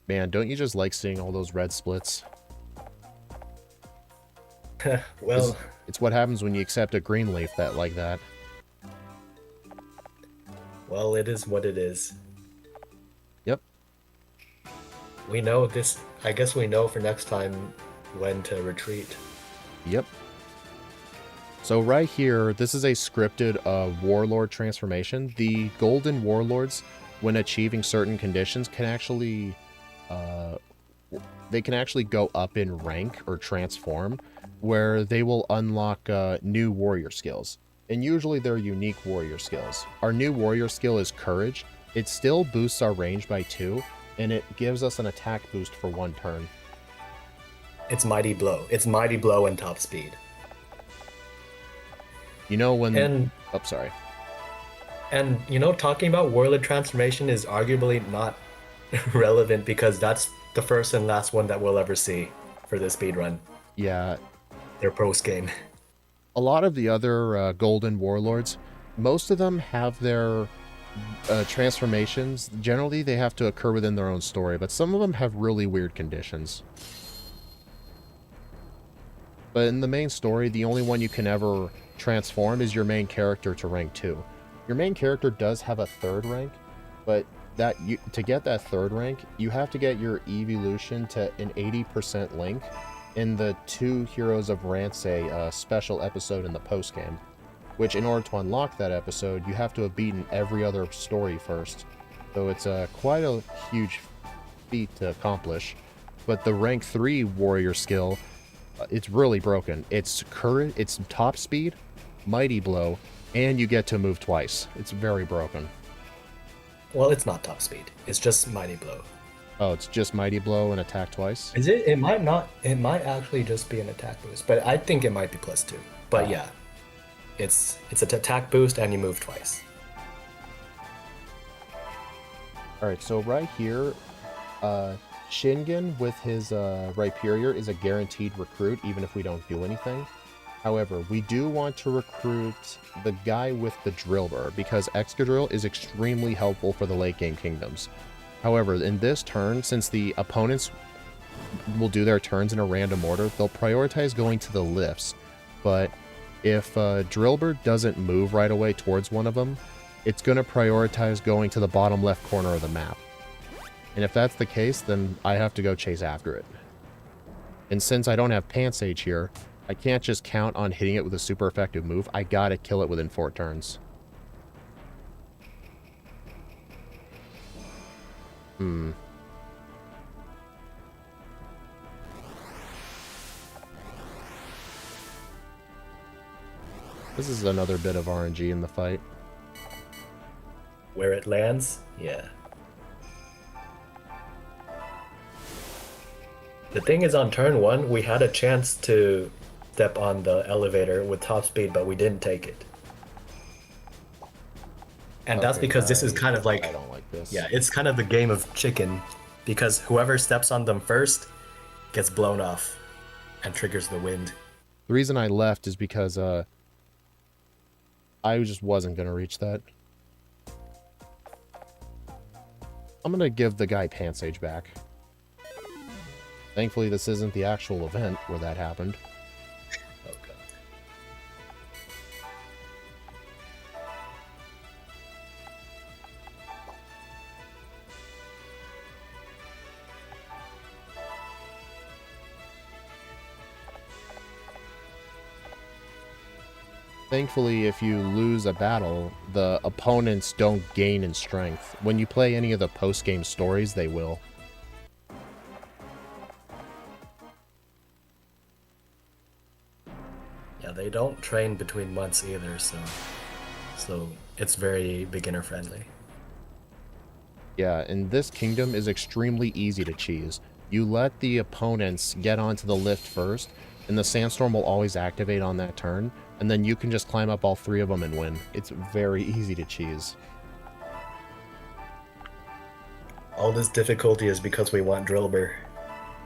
Man, don't you just like seeing all those red splits? Well... It's what happens when you accept a greenleaf like that. Well, it is what it is. Yep. We know this... I guess we know for next time when to retreat. Yep. So right here, this is a scripted warlord transformation. The golden warlords, when achieving certain conditions, can actually... they can actually go up in rank or transform, where they will unlock new warrior skills. And usually they're unique warrior skills. Our new warrior skill is Courage. It still boosts our range by 2, and it gives us an attack boost for 1 turn. It's Mighty Blow. It's Mighty Blow and top speed. You know when... And... Oh, sorry. And, you know, talking about warlord transformation is arguably not relevant because that's the first and last one that we'll ever see for this speedrun. Yeah. Their post game. A lot of the other golden warlords, most of them have their transformations. Generally, they have to occur within their own story, but some of them have really weird conditions. But in the main story, the only one you can ever transform is your main character to rank 2. Your main character does have a 3rd rank, but to get that 3rd rank, you have to get your evolution to an 80% link in the 2 Heroes of Ransei special episode in the post-game, which in order to unlock that episode, you have to have beaten every other story first. So it's quite a huge feat to accomplish. But the rank 3 warrior skill, it's really broken. It's current, it's top speed, mighty blow, and you get to move twice. It's very broken. Well, it's not top speed. It's just mighty blow. Oh, it's just mighty blow and attack twice? Is it? It might not. It might actually just be an attack boost, but I think it might be +2. But yeah, it's an attack boost and you move twice. Alright, so right here, Shingen with his Rhyperior is a guaranteed recruit, even if we don't do anything. However, we do want to recruit the guy with the Drillbur, because Excadrill is extremely helpful for the late game kingdoms. However, in this turn, since the opponents will do their turns in a random order, they'll prioritize going to the lifts. But if Drillbur doesn't move right away towards one of them, it's going to prioritize going to the bottom left corner of the map. And if that's the case, then I have to go chase after it. And since I don't have Pansage here, I can't just count on hitting it with a super effective move. I gotta kill it within 4 turns. This is another bit of RNG in the fight. Where it lands, yeah. The thing is, on turn 1, we had a chance to step on the elevator with top speed, but we didn't take it. And that's Okay, because this is kind of like, I don't like this. yeah, it's kind of a game of chicken, because whoever steps on them first gets blown off and triggers the wind. The reason I left is because I just wasn't gonna reach that. I'm gonna give the guy Pansage back. Thankfully, this isn't the actual event where that happened. Okay. Thankfully, if you lose a battle, the opponents don't gain in strength. When you play any of the post-game stories, they will. Yeah, they don't train between months either, so it's very beginner friendly. Yeah, and this kingdom is extremely easy to cheese. You let the opponents get onto the lift first, and the sandstorm will always activate on that turn, and then you can just climb up all 3 of them and win. It's very easy to cheese. All this difficulty is because we want Drillbur.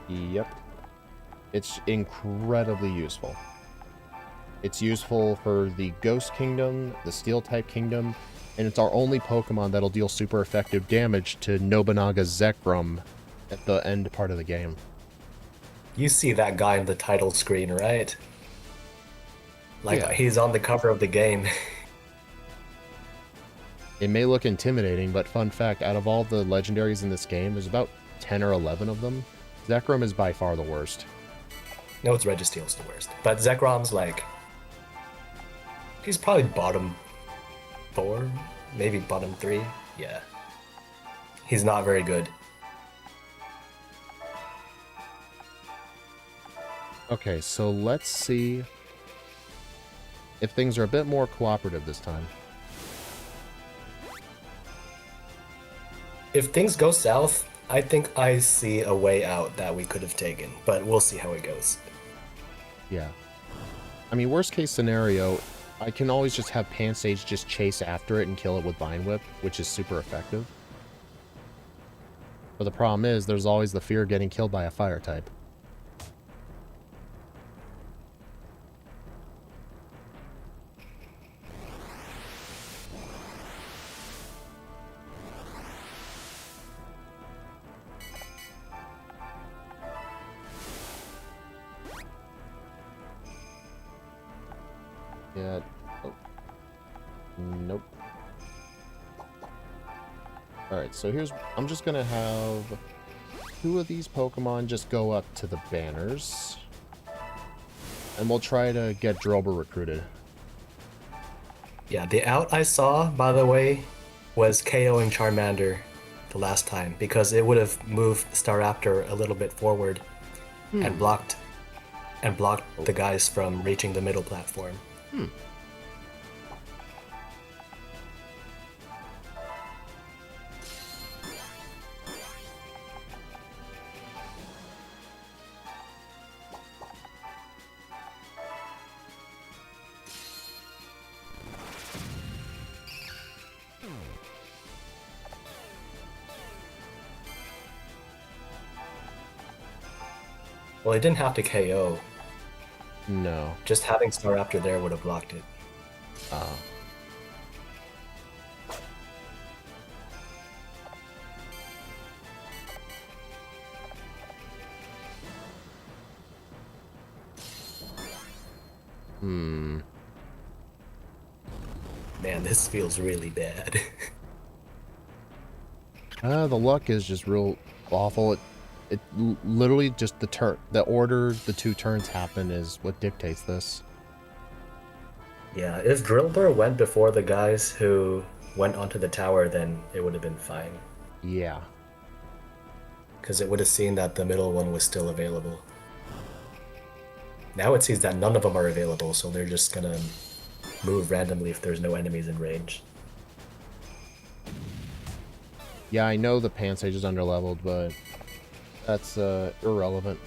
Yep. It's incredibly useful. It's useful for the Ghost Kingdom, the Steel-type Kingdom, and it's our only Pokemon that'll deal super effective damage to Nobunaga's Zekrom at the end part of the game. You see that guy in the title screen, right? Like, Yeah. he's on the cover of the game. It may look intimidating, but fun fact, out of all the legendaries in this game, there's about 10 or 11 of them. Zekrom is by far the worst. No, it's Registeel's the worst. But Zekrom's like... he's probably bottom 4, maybe bottom 3. Yeah. He's not very good. Okay, so let's see if things are a bit more cooperative this time. If things go south, I think I see a way out that we could have taken, but we'll see how it goes. Yeah. I mean, worst case scenario, I can always just have Pansage just chase after it and kill it with Vine Whip, which is super effective. But the problem is, there's always the fear of getting killed by a fire type. Yeah. Oh. Nope. Alright, so here's... I'm just gonna have 2 of these Pokemon just go up to the banners. And we'll try to get Drillbur recruited. Yeah, the out I saw, by the way, was KOing Charmander the last time because it would have moved Staraptor a little bit forward and blocked the guys from reaching the middle platform. Well, it didn't have to KO. No. Just having Staraptor there would have blocked it. Man, this feels really bad. The luck is just real awful. It literally just the order the two turns happen is what dictates this. Yeah, if Drillbur went before the guys who went onto the tower, then it would have been fine. Yeah. Because it would have seen that the middle one was still available. Now it sees that none of them are available, so they're just gonna move randomly if there's no enemies in range. Yeah, I know the Pansage is underleveled, but that's irrelevant.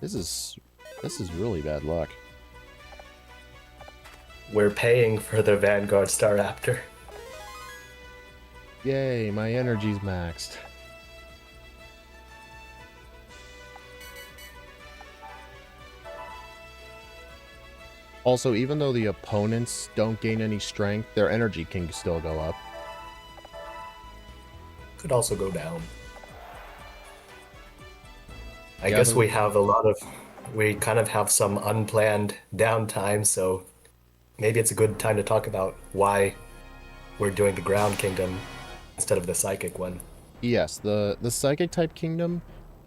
This is really bad luck. We're paying for the Vanguard Staraptor. Yay, my energy's maxed. Also, even though the opponents don't gain any strength, their energy can still go up. Could also go down. I Yeah, guess we kind of have some unplanned downtime, so maybe it's a good time to talk about why we're doing the Ground Kingdom instead of the Psychic one. Yes, the Psychic type kingdom,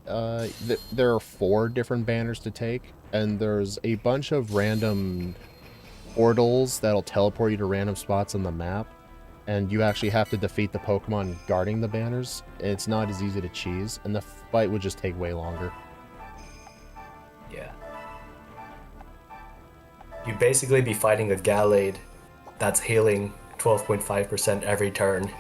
there are 4 different banners to take, and there's a bunch of random portals that'll teleport you to random spots on the map, and you actually have to defeat the Pokemon guarding the banners. It's not as easy to cheese, and the fight would just take way longer. Yeah. You'd basically be fighting a Gallade that's healing 12.5% every turn.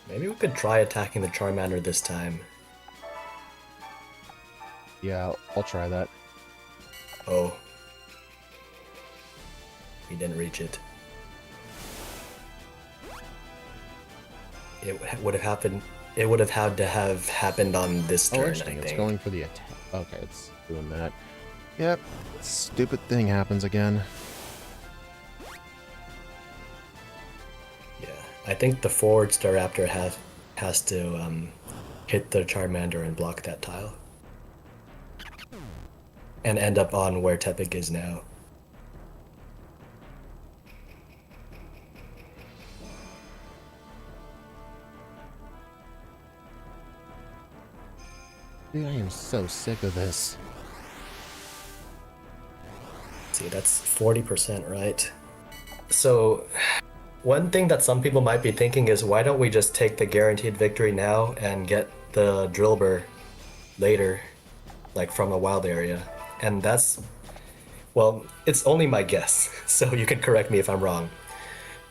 Maybe we could try attacking the Charmander this time. Yeah, I'll try that. Oh. We didn't reach it. It would have happened. It would have had to have happened on this turn, I Interesting. think. It's going for the attack. Okay, it's doing that. Yep. Stupid thing happens again. Yeah, I think the forward Staraptor has to hit the Charmander and block that tile. And end up on where Tepig is now. Dude, I am so sick of this. See, that's 40%, right? So, one thing that some people might be thinking is, why don't we just take the guaranteed victory now and get the Drillbur later, like from a wild area? And that's, well, it's only my guess, so you can correct me if I'm wrong.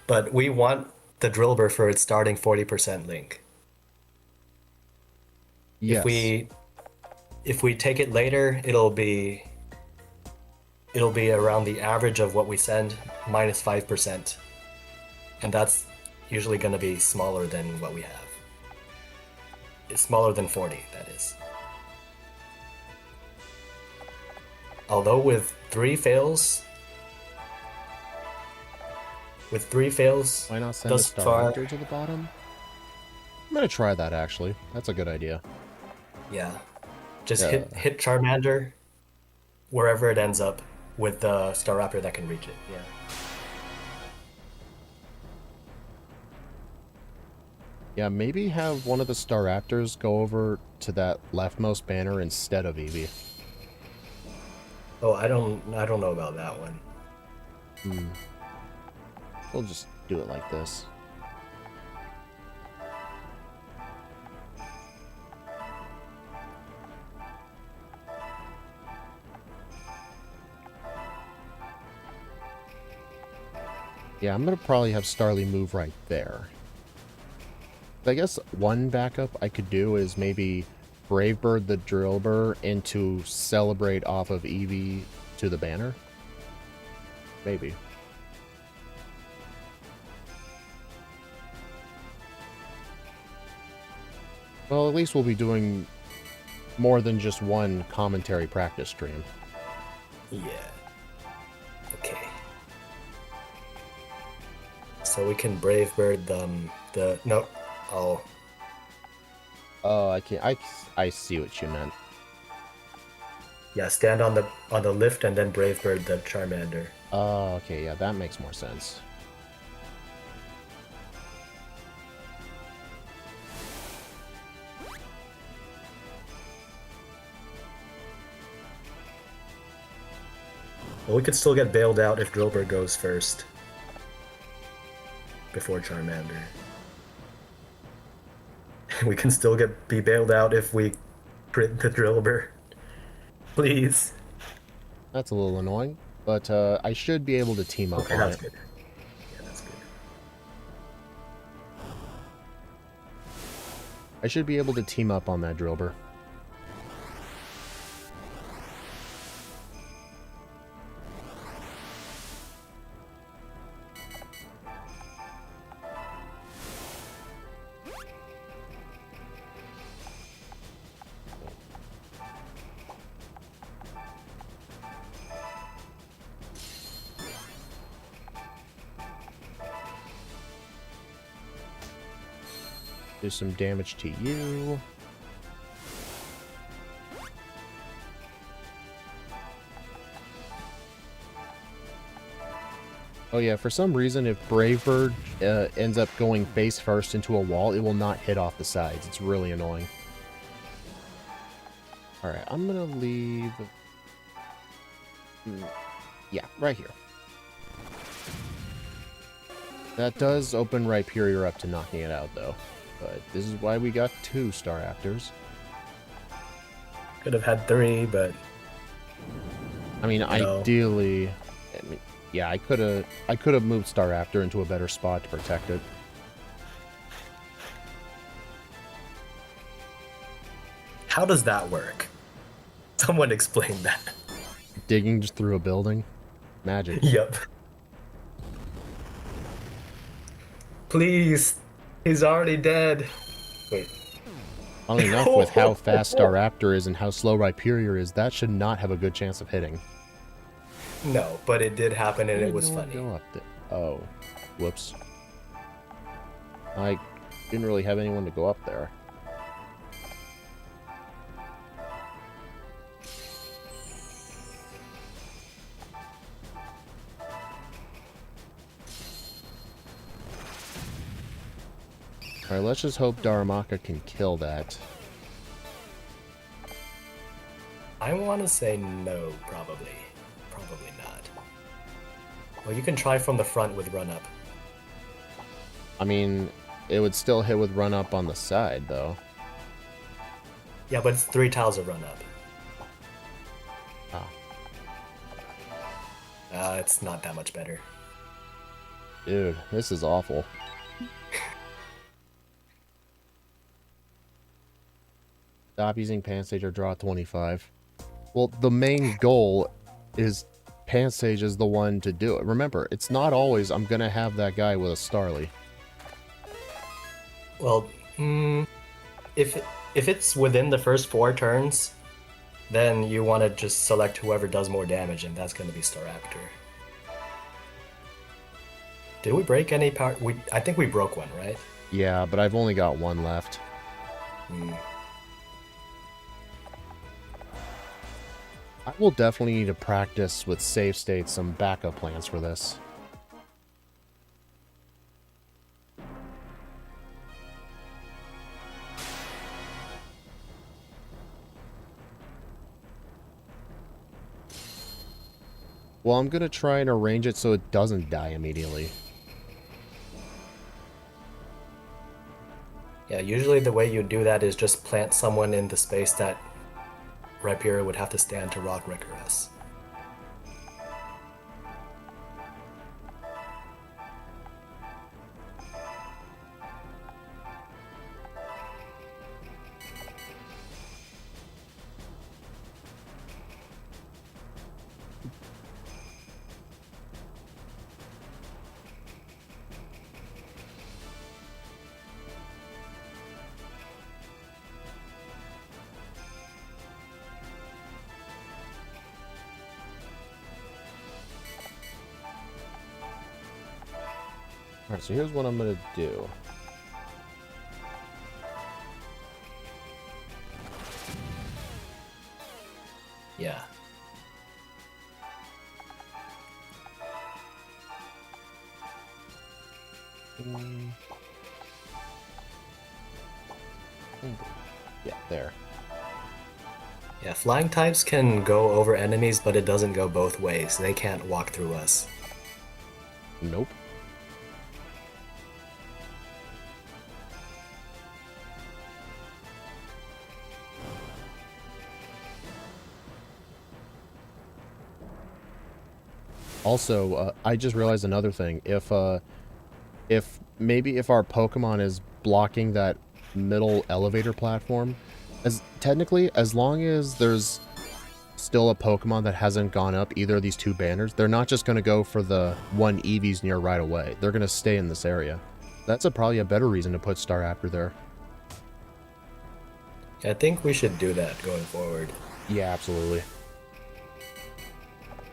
But we want the Drillbur for its starting 40% link. Yes. If we take it later, it'll be around the average of what we send minus 5%. And that's usually going to be smaller than what we have. It's smaller than 40, that is. Although with 3 fails... With 3 fails... Why not send a Star Raptor to the bottom? I'm gonna try that, actually. That's a good idea. Yeah. Just hit Charmander wherever it ends up with the Star Raptor that can reach it. Yeah. Yeah, maybe have one of the Star Raptors go over to that leftmost banner instead of Eevee. Oh, I don't know about that one. We'll just do it like this. Yeah, I'm gonna probably have Starly move right there. I guess one backup I could do is maybe Brave Bird the Drillbur into Celebrate off of Eevee to the banner. Maybe. Well, at least we'll be doing more than just one commentary practice stream. Yeah. Okay. So we can Brave Bird the no. Oh. Oh, I can't. I see what you meant. Yeah, stand on the lift and then Brave Bird the Charmander. Oh, okay. Yeah, that makes more sense. Well, we could still get bailed out if Drillbur goes first. Before Charmander. We can still be bailed out if we crit the Drillbur. Please. That's a little annoying, but I should be able to team up on that's it. good. Yeah, that's good. I should be able to team up on that Drillbur. Do some damage to you. Oh yeah, for some reason, if Brave Bird ends up going face first into a wall, it will not hit off the sides. It's really annoying. Alright, I'm gonna leave... Yeah, right here. That does open Rhyperior up to knocking it out, though. But this is why we got 2 Star Raptors. Could have had 3, but... I mean, ideally... I mean, yeah, I could have moved Star Raptor into a better spot to protect it. How does that work? Someone explain that. Digging just through a building? Magic. Yep. Please. He's already dead. Wait. Funnily enough, with how fast Star Raptor is and how slow Rhyperior is, that should not have a good chance of hitting. No, but it did happen and it was funny. Go up there. Oh. Whoops. I didn't really have anyone to go up there. Alright, let's just hope Daramaka can kill that. I want to say no, probably. Probably not. Well, you can try from the front with run-up. I mean, it would still hit with run-up on the side, though. Yeah, but it's 3 tiles of run-up. It's not that much better. Dude, this is awful. Stop using Pansage or draw 25. Well, the main goal is Pansage is the one to do it. Remember, it's not always I'm going to have that guy with a Starly. Well, if it's within the first 4 turns, then you want to just select whoever does more damage, and that's going to be Staraptor. Did we break any power? I think we broke one, right? Yeah, but I've only got one left. I will definitely need to practice with save states some backup plans for this. Well, I'm going to try and arrange it so it doesn't die immediately. Yeah, usually the way you do that is just plant someone in the space that Rhyperior would have to stand to rock wrecker us. Alright, so here's what I'm going to do. Yeah. Yeah, there. Yeah, flying types can go over enemies, but it doesn't go both ways. They can't walk through us. Nope. Also, I just realized another thing. If our Pokemon is blocking that middle elevator platform, as long as there's still a Pokemon that hasn't gone up either of these two banners, they're not just going to go for the one Eevee's near right away. They're going to stay in this area. That's probably a better reason to put Staraptor there. I think we should do that going forward. Yeah, absolutely.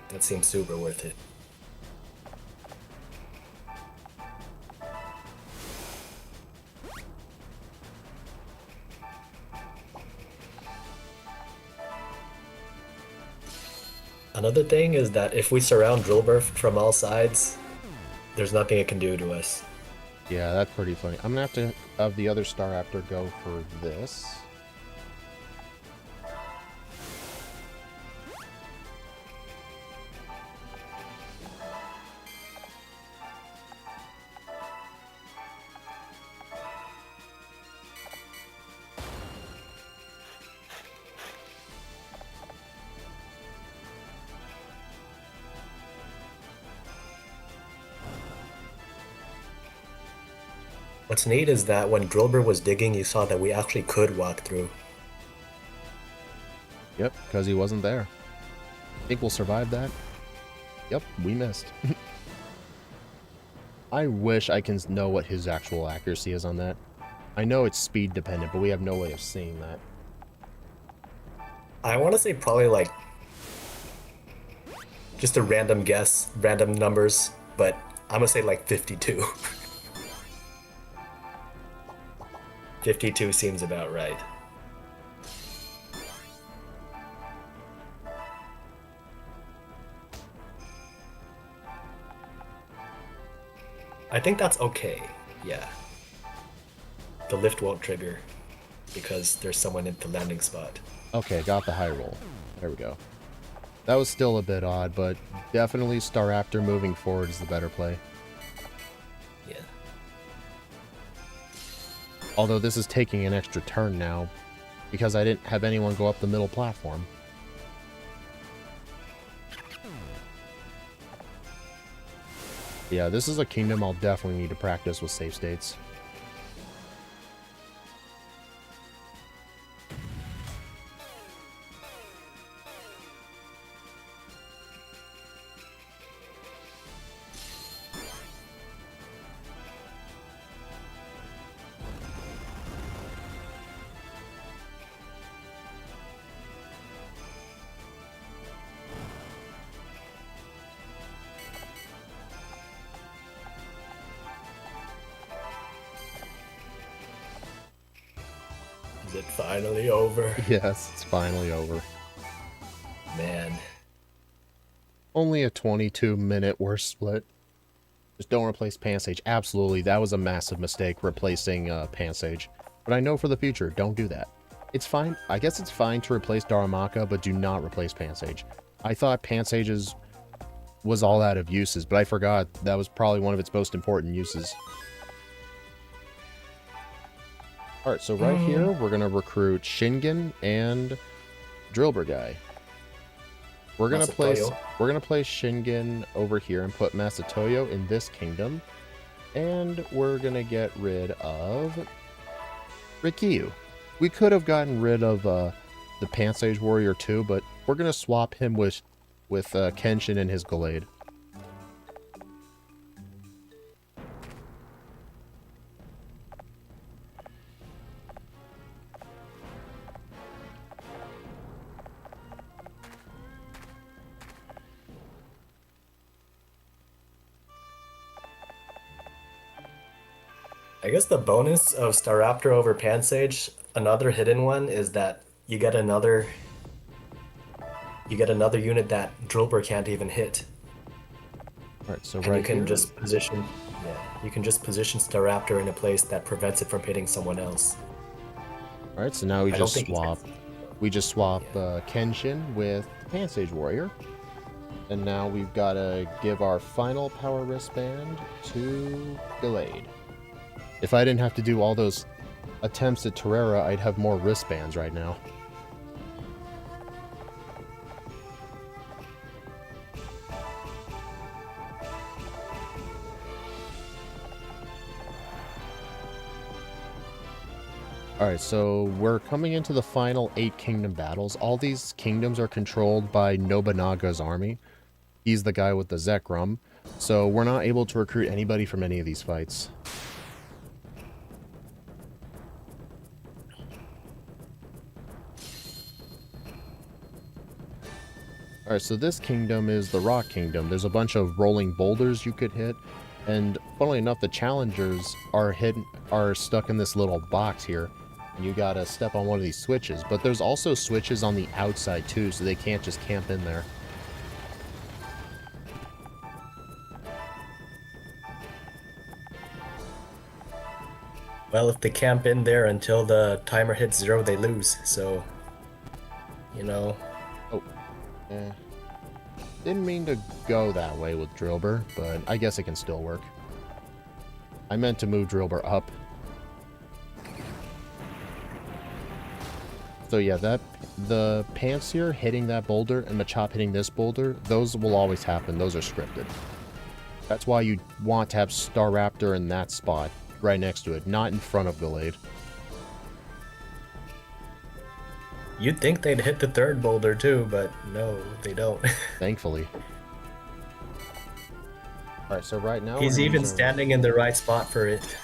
That seems super worth it. Another thing is that if we surround Drillbur from all sides, there's nothing it can do to us. Yeah, that's pretty funny. I'm going to have to have the other Staraptor go for this. What's neat is that when Drillbur was digging, you saw that we actually could walk through. Yep, because he wasn't there. Think we'll survive that? Yep, we missed. I wish I can know what his actual accuracy is on that. I know it's speed dependent, but we have no way of seeing that. I want to say probably like just a random guess, random numbers, but I'm gonna say like 52. 52 seems about right. I think that's okay, yeah. The lift won't trigger because there's someone at the landing spot. Okay, got the high roll. There we go. That was still a bit odd, but definitely Staraptor moving forward is the better play. Yeah. Although this is taking an extra turn now, because I didn't have anyone go up the middle platform. Yeah, this is a kingdom I'll definitely need to practice with save states. Is it finally over? Yes, it's finally over. Man. Only a 22-minute worst split. Just don't replace Pansage. Absolutely, that was a massive mistake replacing Pansage. But I know for the future, don't do that. It's fine. I guess it's fine to replace Darumaka, but do not replace Pansage. I thought Pansage's was all out of uses, but I forgot that was probably one of its most important uses. Alright, so right here, we're going to recruit Shingen and Drillber Guy. We're gonna place Shingen over here and put Masatoyo in this kingdom, and we're gonna get rid of Rikyu. We could have gotten rid of the Pansage Warrior too, but we're gonna swap him with Kenshin and his Gallade. I guess the bonus of Staraptor over Pansage, another hidden one, is that you get another unit that Drillbur can't even hit. Alright, so and right you can here, just position you can just position Staraptor in a place that prevents it from hitting someone else. Alright, so now we just swap Yeah. Kenshin with the Pansage Warrior. And now we've got to give our final power wristband to Gallade. If I didn't have to do all those attempts at Terrera, I'd have more wristbands right now. Alright, so we're coming into the final 8 kingdom battles. All these kingdoms are controlled by Nobunaga's army. He's the guy with the Zekrom. So we're not able to recruit anybody from any of these fights. Alright, so this kingdom is the Rock Kingdom. There's a bunch of rolling boulders you could hit, and funnily enough, the challengers are stuck in this little box here, and you gotta step on one of these switches. But there's also switches on the outside too, so they can't just camp in there. Well, if they camp in there until the timer hits 0, they lose. So, you know. Oh, didn't mean to go that way with Drillbur, but I guess it can still work. I meant to move Drillbur up. So yeah, the Panseer hitting that boulder and Machop hitting this boulder, those will always happen. Those are scripted. That's why you want to have Staraptor in that spot, right next to it, not in front of Gallade. You'd think they'd hit the third boulder too, but no, they don't. Thankfully. Alright, so right now... He's even standing in the right spot for it.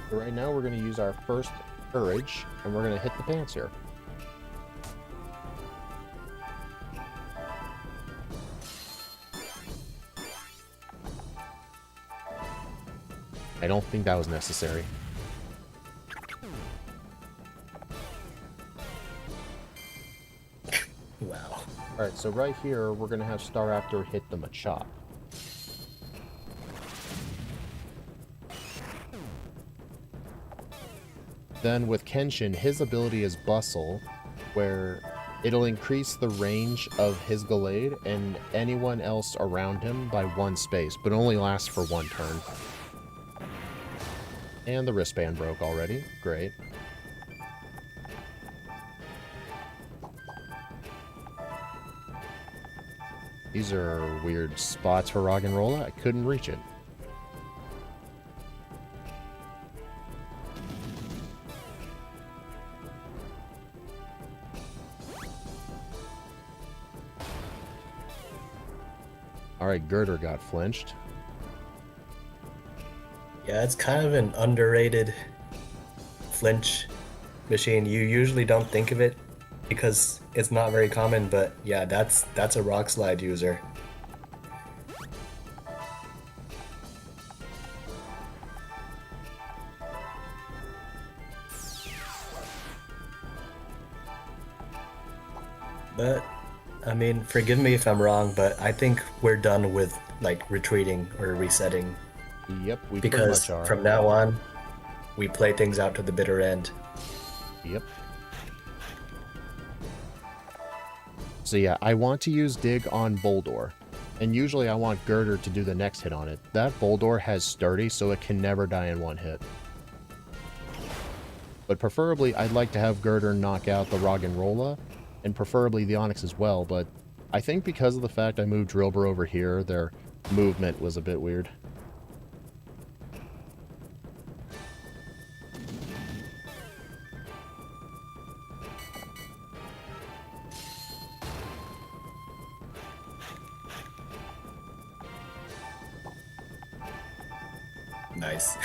So right now we're going to use our first Courage, and we're going to hit the Panseer. I don't think that was necessary. Wow. Alright, so right here, we're going to have Staraptor hit the Machop. Then with Kenshin, his ability is Bustle, where it'll increase the range of his Gallade and anyone else around him by 1 space, but only lasts for 1 turn. And the wristband broke already. Great. These are weird spots for Roggenrola. I couldn't reach it. Alright, Girder got flinched. Yeah, it's kind of an underrated flinch machine. You usually don't think of it because it's not very common, but yeah, that's a rock slide user. But I mean, forgive me if I'm wrong, but I think we're done with like retreating or resetting Yep, we pretty because much are. from now on, we play things out to the bitter end. Yep. So yeah, I want to use Dig on Boldor. And usually I want Girder to do the next hit on it. That Boldor has Sturdy, so it can never die in one hit. But preferably, I'd like to have Girder knock out the Roggenrola, and preferably the Onyx as well, but I think because of the fact I moved Drillbur over here, their movement was a bit weird. Nice.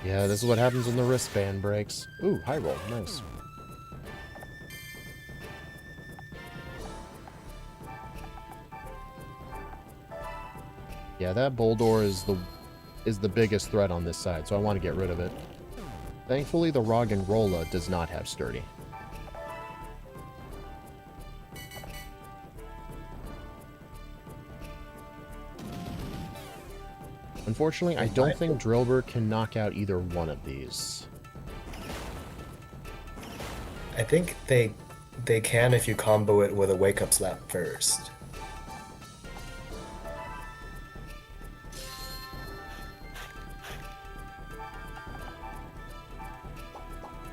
Yeah, this is what happens when the wristband breaks. Ooh, high roll. Nice. Yeah, that Boldor is the biggest threat on this side, so I want to get rid of it. Thankfully, the Roggenrola does not have Sturdy. Unfortunately, I don't think Drillbur can knock out either one of these. I think they can if you combo it with a wake up slap first.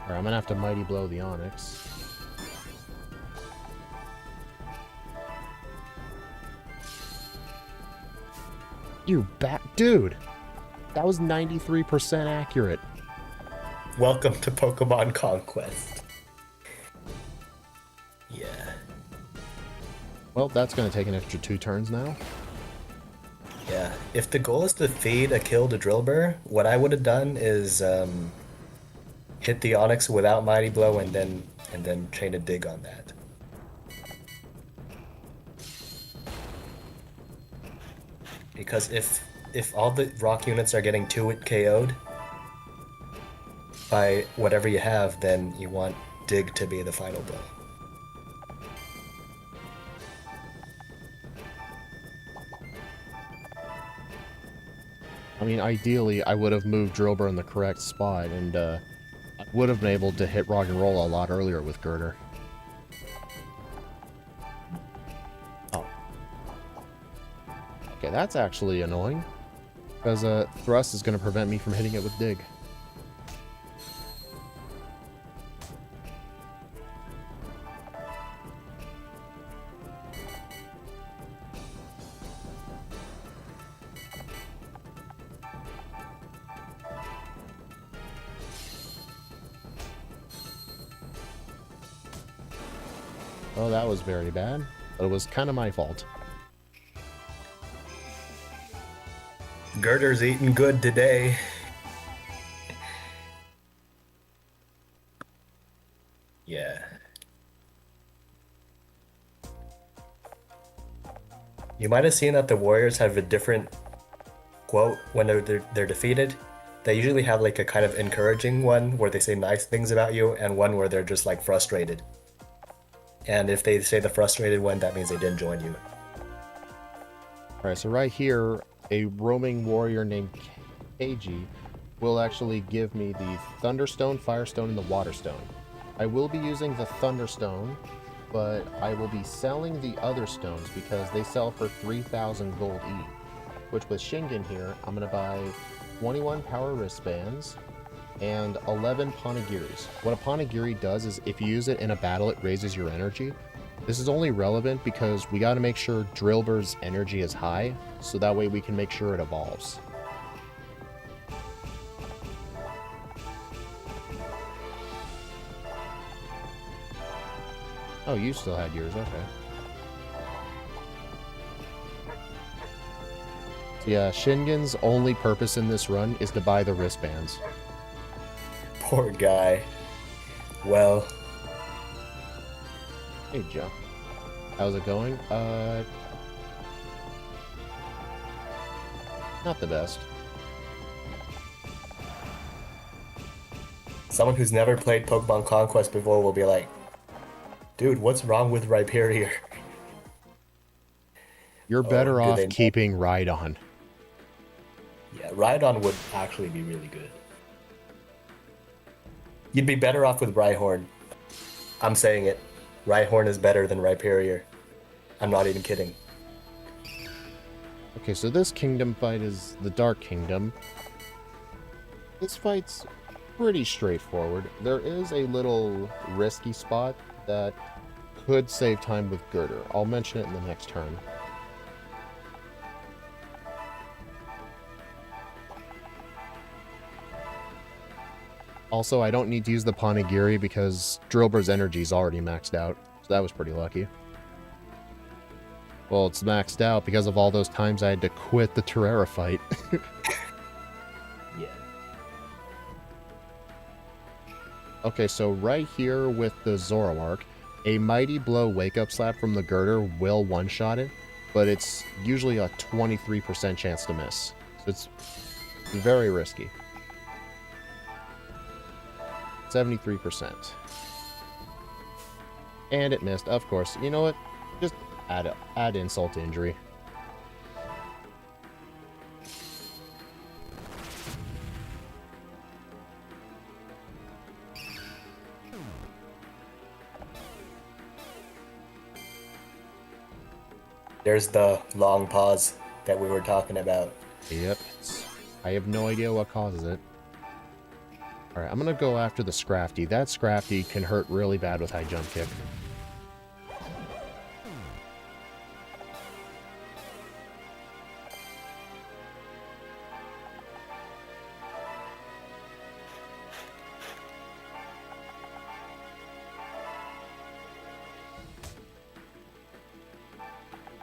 Alright, I'm gonna have to Mighty Blow the Onyx. You dude! That was 93% accurate. Welcome to Pokemon Conquest. Yeah. Well, that's gonna take an extra 2 turns now. Yeah. If the goal is to feed a kill to Drillbur, what I would have done is hit the Onyx without Mighty Blow and then chain a dig on that. Because if all the rock units are getting 2 KO'd by whatever you have, then you want dig to be the final blow. I mean, ideally, I would have moved Drillbur in the correct spot, and I would have been able to hit Roggenrola a lot earlier with Girder. Oh. Okay, that's actually annoying, because Thrust is going to prevent me from hitting it with Dig. Oh, that was very bad, but it was kind of my fault. Girder's eating good today. Yeah. You might have seen that the Warriors have a different quote when they're defeated. They usually have like a kind of encouraging one where they say nice things about you, and one where they're just like frustrated. And if they say the frustrated one, that means they didn't join you. Alright, so right here, a roaming warrior named KG will actually give me the Thunderstone, Firestone, and the Waterstone. I will be using the Thunderstone, but I will be selling the other stones because they sell for 3,000 gold each. Which with Shingen here, I'm going to buy 21 power wristbands and 11 Panagiris. What a Panagiri does is if you use it in a battle, it raises your energy. This is only relevant because we got to make sure Drillbur's energy is high, so that way we can make sure it evolves. Oh, you still had yours, okay. So yeah, Shingen's only purpose in this run is to buy the wristbands. Poor guy. Well. Hey, Joe. How's it going? Not the best. Someone who's never played Pokemon Conquest before will be like, Dude, what's wrong with Rhyperior? You're Oh, better do off they know? keeping Rhydon. Yeah, Rhydon would actually be really good. You'd be better off with Rhyhorn. I'm saying it. Rhyhorn is better than Rhyperior. I'm not even kidding. Okay, so this kingdom fight is the Dark Kingdom. This fight's pretty straightforward. There is a little risky spot that could save time with Girder. I'll mention it in the next turn. Also, I don't need to use the Panagiri because Drillbur's energy is already maxed out, so that was pretty lucky. Well, it's maxed out because of all those times I had to quit the Terrera fight. Yeah. Okay, so right here with the Zoroark, a Mighty Blow Wake-Up Slap from the Girder will one-shot it, but it's usually a 23% chance to miss. So it's very risky. 73%. And it missed, of course. You know what? Just add insult to injury. There's the long pause that we were talking about. Yep. I have no idea what causes it. Alright, I'm gonna go after the Scrafty. That Scrafty can hurt really bad with high jump kick.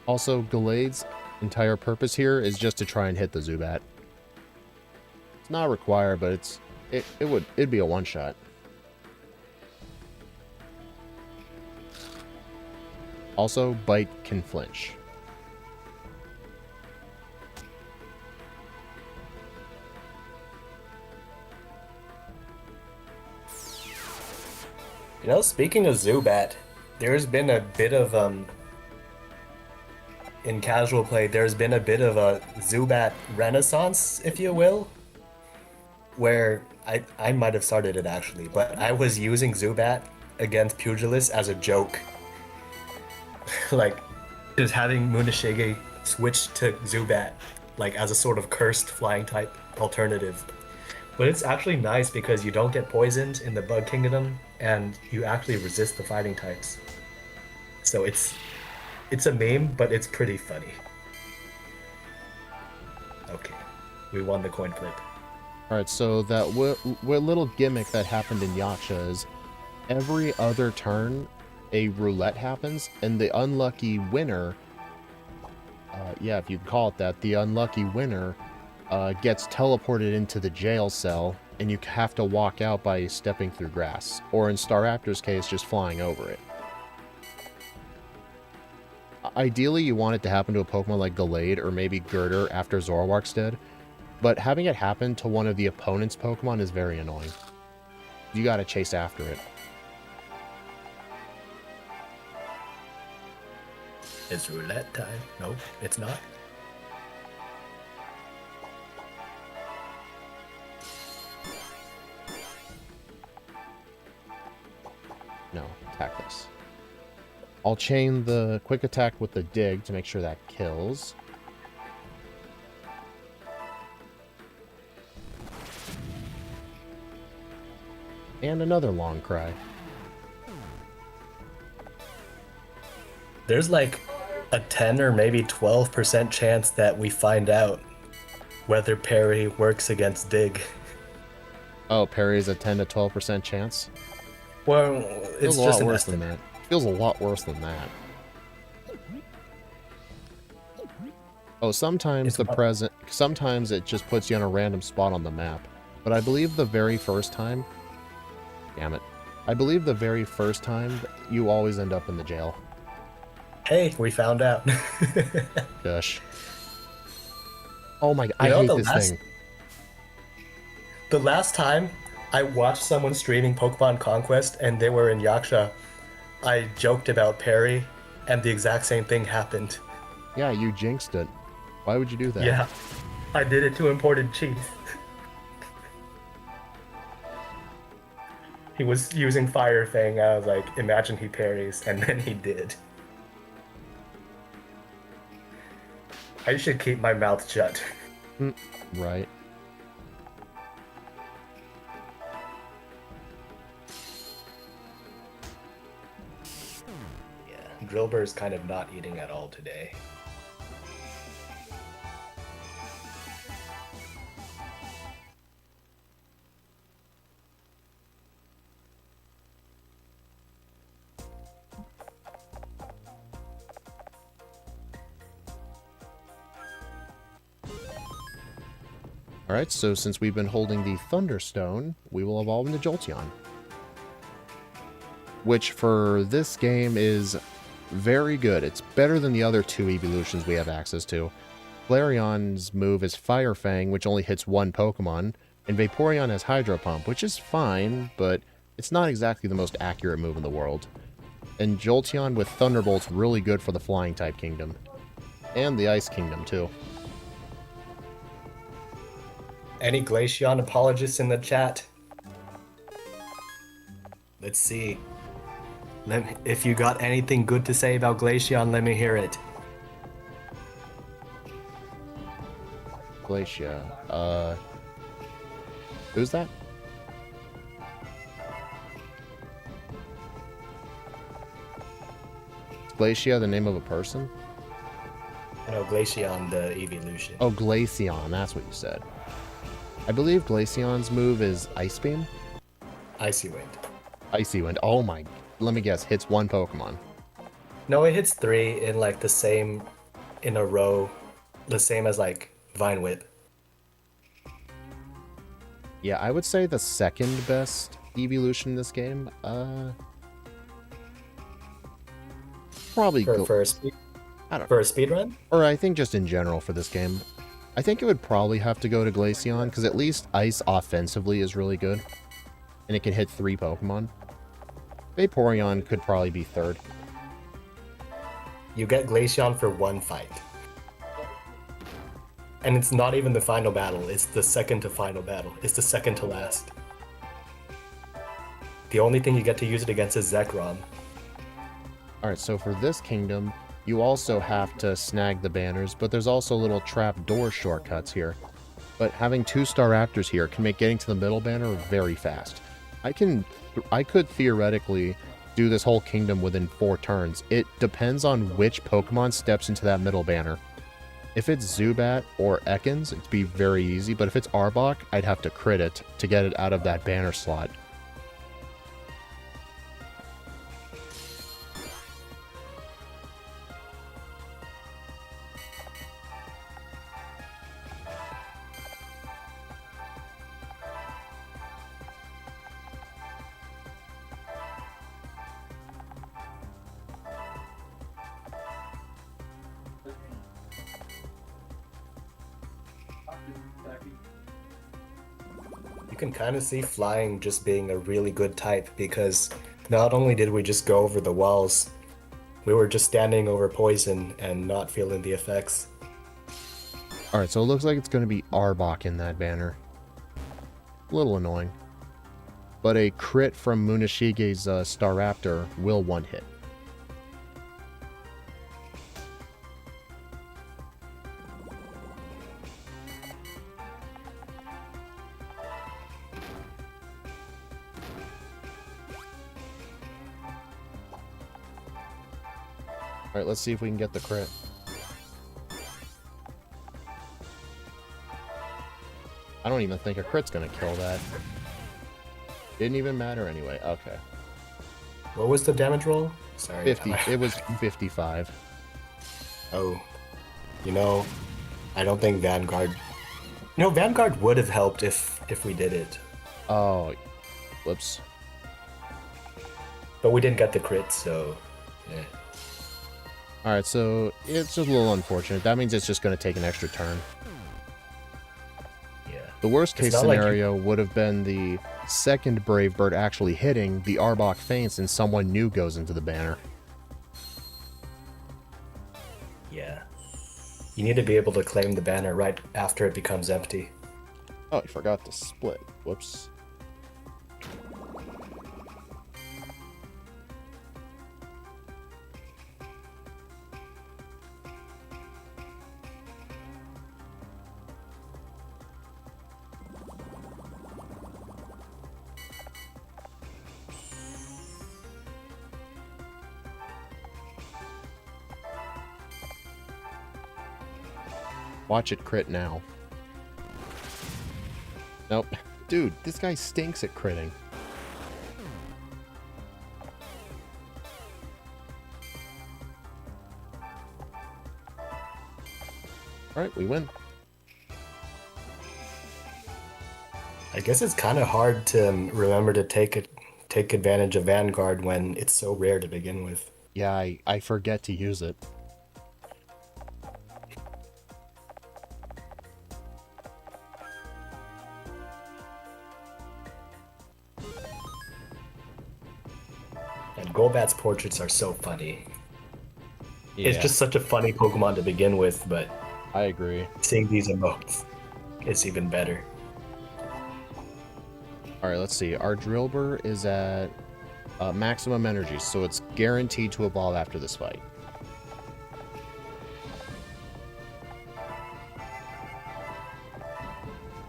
Also, Gallade's entire purpose here is just to try and hit the Zubat. It's not required, but it'd be a one-shot. Also, Bite can flinch. You know, speaking of Zubat, there's been a bit of in casual play, there's been a bit of a Zubat renaissance, if you will, where I might have started it actually, but I was using Zubat against Pugilist as a joke. Like, just having Munashige switch to Zubat, like as a sort of cursed flying type alternative. But it's actually nice because you don't get poisoned in the Bug Kingdom, and you actually resist the fighting types. So it's a meme, but it's pretty funny. Okay, we won the coin flip. Alright, so that little gimmick that happened in Yaksha is every other turn a roulette happens, and the unlucky winner, yeah, if you call it that, the unlucky winner gets teleported into the jail cell, and you have to walk out by stepping through grass, or in Staraptor's case, just flying over it. Ideally, you want it to happen to a Pokemon like Gallade or maybe Girder after Zoroark's dead, but having it happen to one of the opponent's Pokemon is very annoying. You gotta chase after it. It's roulette time. No, it's not. No, attack this. I'll chain the quick attack with the dig to make sure that kills. And another long cry. There's like a 10 or maybe 12% chance that we find out whether parry works against dig. Oh, parry is a 10 to 12% chance? Well, it's Feels a just lot an worse than estimate. that. Feels a lot worse than that. Oh, sometimes sometimes it just puts you on a random spot on the map. But I believe the very first time, damn it. I believe the very first time you always end up in the jail. Hey, we found out. Gosh. Oh my, You I know, hate this thing. The last time I watched someone streaming Pokemon Conquest and they were in Yaksha, I joked about parry, and the exact same thing happened. Yeah, you jinxed it. Why would you do that? Yeah, I did it to imported cheese. He was using Fire Fang. I was like, imagine he parries, and then he did. I should keep my mouth shut. Right. Yeah, Drillbur's kind of not eating at all today. Alright, so since we've been holding the Thunderstone, we will evolve into Jolteon. Which for this game is very good. It's better than the other two evolutions we have access to. Flareon's move is Fire Fang, which only hits one Pokemon, and Vaporeon has Hydro Pump, which is fine, but it's not exactly the most accurate move in the world. And Jolteon with Thunderbolt's really good for the Flying type Kingdom. And the Ice Kingdom, too. Any Glaceon apologists in the chat? Let's see. If you got anything good to say about Glaceon, let me hear it. Glacia. Who's that? Is Glacia the name of a person? No, Glaceon, the evolution. Oh, Glaceon, that's what you said. I believe Glaceon's move is Ice Beam? Icy Wind. Icy Wind. Oh my... Let me guess, hits one Pokemon. No, it hits 3 in like the same... in a row. The same as like Vine Whip. Yeah, I would say the second best evolution in this game. Probably... For a speedrun? Or I think just in general for this game. I think it would probably have to go to Glaceon, because at least Ice offensively is really good. And it can hit 3 Pokemon. Vaporeon could probably be third. You get Glaceon for one fight. And it's not even the final battle, it's the second to final battle. It's the second to last. The only thing you get to use it against is Zekrom. Alright, so for this kingdom, you also have to snag the banners, but there's also little trapdoor shortcuts here. But having 2 Staraptors here can make getting to the middle banner very fast. I could theoretically do this whole kingdom within 4 turns. It depends on which Pokemon steps into that middle banner. If it's Zubat or Ekans, it'd be very easy, but if it's Arbok, I'd have to crit it to get it out of that banner slot. You can kind of see flying just being a really good type because not only did we just go over the walls, we were just standing over poison and not feeling the effects. Alright, so it looks like it's going to be Arbok in that banner. A little annoying. But a crit from Munashige's Staraptor will one-hit. Alright, let's see if we can get the crit. I don't even think a crit's gonna kill that. Didn't even matter anyway. Okay. What was the damage roll? Sorry. 50. It was 55. Oh. You know, I don't think Vanguard... You know, Vanguard would have helped if we did it. Oh. Whoops. But we didn't get the crit, so... yeah. Alright, so it's just a little unfortunate. That means it's just going to take an extra turn. Yeah. The worst case not like scenario would have been the second Brave Bird actually hitting, the Arbok faints and someone new goes into the banner. Yeah. You need to be able to claim the banner right after it becomes empty. Oh, I forgot to split. Whoops. Watch it crit now. Nope. Dude, this guy stinks at critting. Alright, we win. I guess it's kind of hard to remember to take advantage of Vanguard when it's so rare to begin with. Yeah, I forget to use it. And Golbat's portraits are so funny. Yeah, It's just such a funny Pokemon to begin with, but I agree. seeing these emotes is even better. Alright, let's see. Our Drillbur is at maximum energy, so it's guaranteed to evolve after this fight.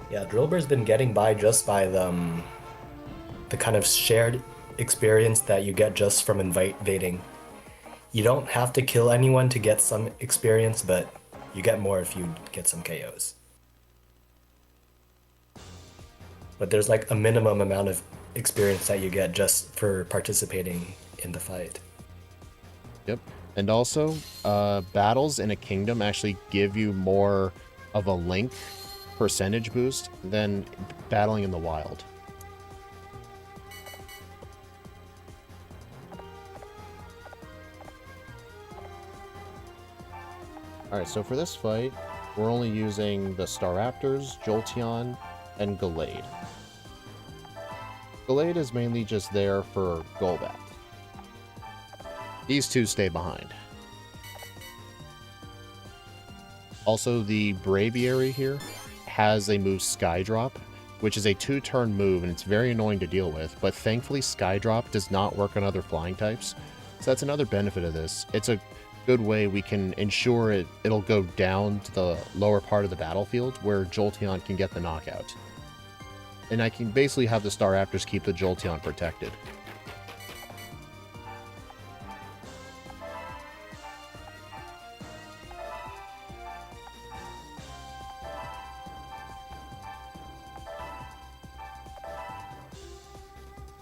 Yeah, Drillbur's been getting by just by the kind of shared experience that you get just from invading. You don't have to kill anyone to get some experience, but you get more if you get some KOs. But there's like a minimum amount of experience that you get just for participating in the fight. Yep. And also, battles in a kingdom actually give you more of a link percentage boost than battling in the wild. Alright, so for this fight, we're only using the Staraptors, Jolteon, and Gallade. Gallade is mainly just there for Golbat. These two stay behind. Also, the Braviary here has a move Skydrop, which is a 2-turn move, and it's very annoying to deal with, but thankfully Skydrop does not work on other flying types, so that's another benefit of this. It's a good way we can ensure it'll go down to the lower part of the battlefield where Jolteon can get the knockout. And I can basically have the Staraptors keep the Jolteon protected.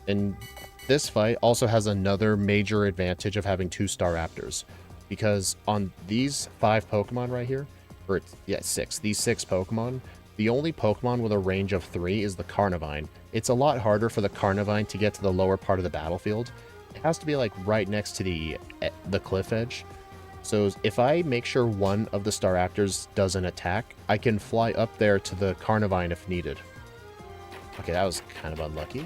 And this fight also has another major advantage of having 2 Staraptors, because on these 5 Pokemon right here, or yeah, 6, these 6 Pokemon, the only Pokemon with a range of 3 is the Carnivine. It's a lot harder for the Carnivine to get to the lower part of the battlefield. It has to be like right next to the cliff edge. So if I make sure one of the Staraptors doesn't attack, I can fly up there to the Carnivine if needed. Okay, that was kind of unlucky.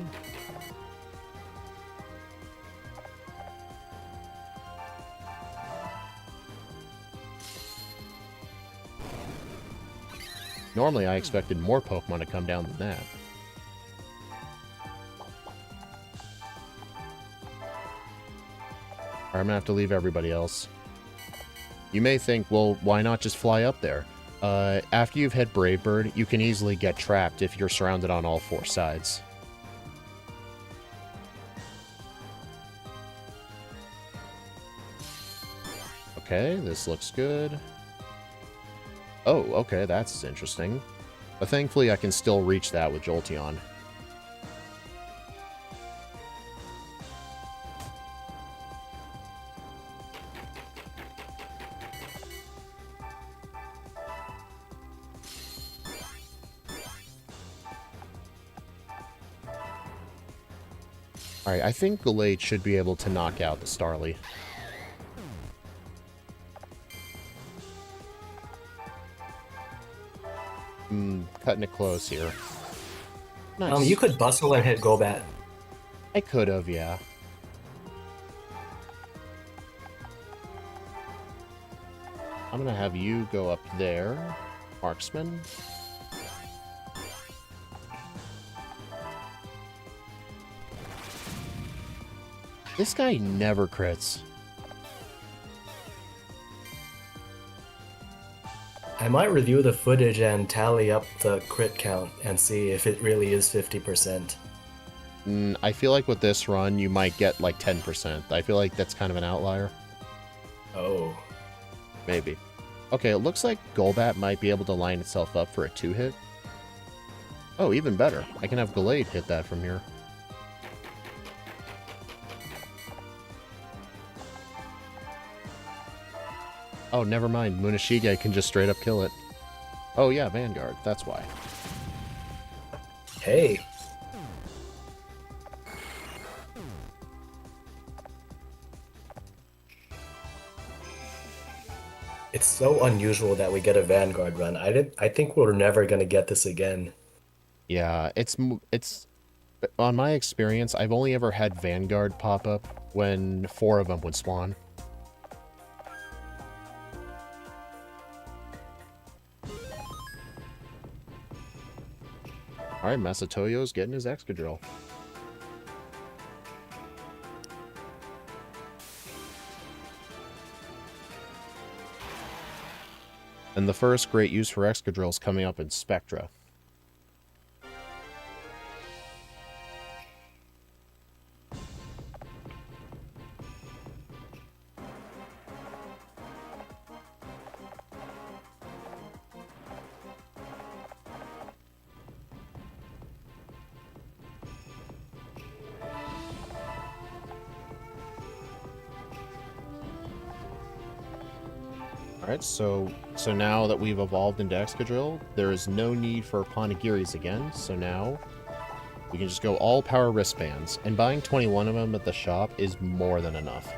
Normally, I expected more Pokemon to come down than that. Alright, I'm gonna have to leave everybody else. You may think, well, why not just fly up there? After you've hit Brave Bird, you can easily get trapped if you're surrounded on all 4 sides. Okay, this looks good. Oh, okay, that's interesting. But thankfully I can still reach that with Jolteon. Alright, I think Gallade should be able to knock out the Starly. Cutting it close here. Nice. You could bustle and hit Golbat. I could have, yeah. I'm gonna have you go up there, Marksman. This guy never crits. I might review the footage and tally up the crit count and see if it really is 50%. I feel like with this run, you might get like 10%. I feel like that's kind of an outlier. Oh. Maybe. Okay, it looks like Golbat might be able to line itself up for a 2-hit. Oh, even better. I can have Gallade hit that from here. Oh, never mind. Munashige can just straight up kill it. Oh yeah, Vanguard. That's why. Hey. It's so unusual that we get a Vanguard run. I think we're never gonna get this again. Yeah, it's on my experience, I've only ever had Vanguard pop up when 4 of them would spawn. Alright, Masatoyo's getting his Excadrill. And the first great use for Excadrill is coming up in Spectra. Alright, so now that we've evolved into Excadrill, there is no need for Panagiris again, so now we can just go all power wristbands, and buying 21 of them at the shop is more than enough.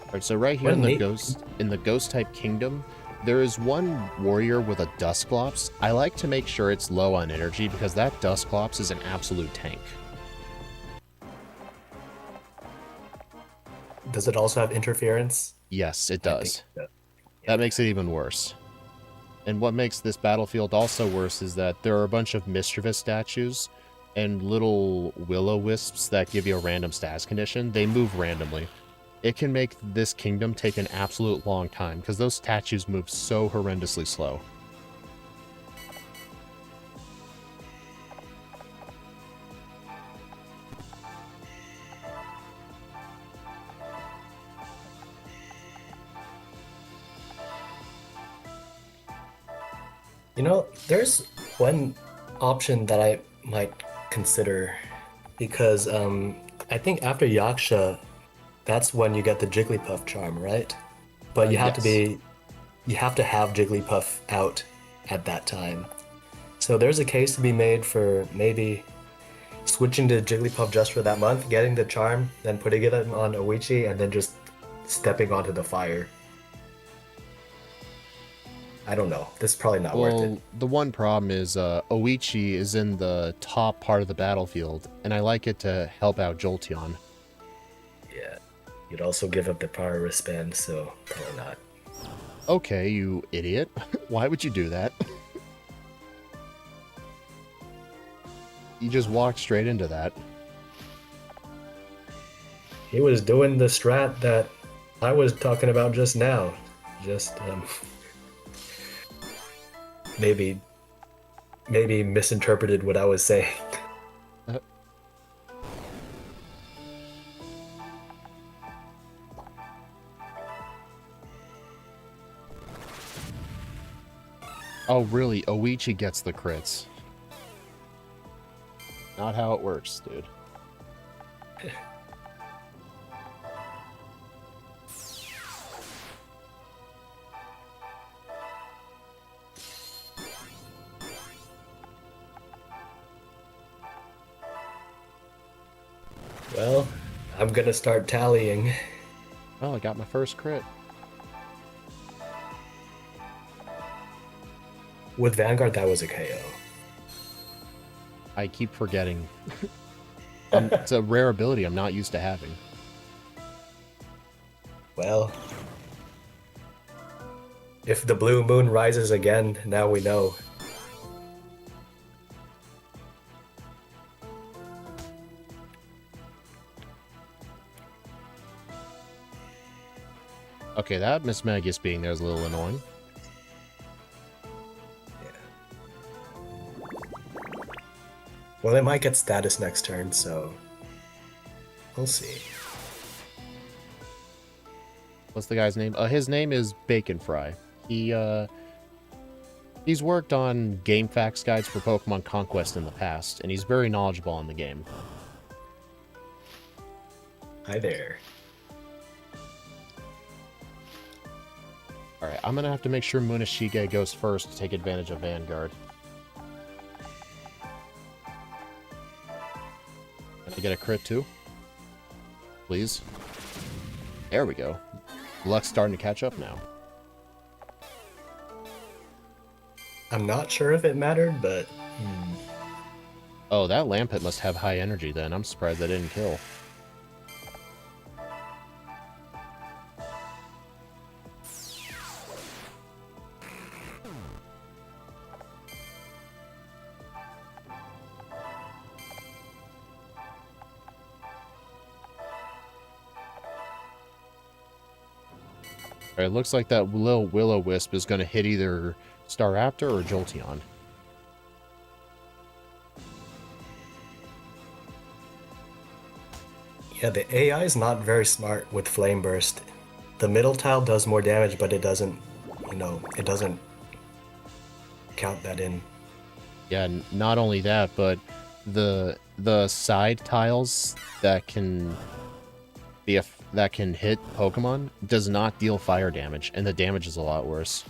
Alright, so right here in the ghost type kingdom, there is one warrior with a Dusclops. I like to make sure it's low on energy because that Dusclops is an absolute tank. Does it also have interference? Yes, it does. That makes it even worse. And what makes this battlefield also worse is that there are a bunch of mischievous statues and little will-o-wisps that give you a random status condition. They move randomly. It can make this kingdom take an absolute long time because those statues move so horrendously slow. You know, there's one option that I might consider because I think after Yaksha, that's when you get the Jigglypuff charm, right? But you have to have Jigglypuff out at that time. So there's a case to be made for maybe switching to Jigglypuff just for that month, getting the charm, then putting it on Oichi, and then just stepping onto the fire. I don't know. This is probably not worth it. The one problem is Oichi is in the top part of the battlefield, and I like it to help out Jolteon. Yeah. You'd also give up the power wristband, so probably not. Okay, you idiot. Why would you do that? You just walked straight into that. He was doing the strat that I was talking about just now. Just, maybe misinterpreted what I was saying. Oh, really? Oichi gets the crits. Not how it works, dude. Well, I'm gonna start tallying. Well, I got my first crit. With Vanguard, that was a KO. I keep forgetting. It's a rare ability I'm not used to having. Well, if the blue moon rises again, now we know. Okay, that Miss Magus being there is a little annoying. Well, it might get status next turn, so we'll see. What's the guy's name? His name is Bacon Fry. He's worked on game facts guides for Pokemon Conquest in the past, and he's very knowledgeable on the game. Hi there. Alright, I'm gonna have to make sure Munashige goes first to take advantage of Vanguard. Can I get a crit too? Please? There we go. Luck's starting to catch up now. I'm not sure if it mattered, but... Oh, that Lampet must have high energy then. I'm surprised that didn't kill. Alright, looks like that little Will-O-Wisp is going to hit either Staraptor or Jolteon. Yeah, the AI is not very smart with Flame Burst. The middle tile does more damage, but it doesn't, it doesn't count that in. Yeah, not only that, but the side tiles that can that can hit Pokemon does not deal fire damage, and the damage is a lot worse.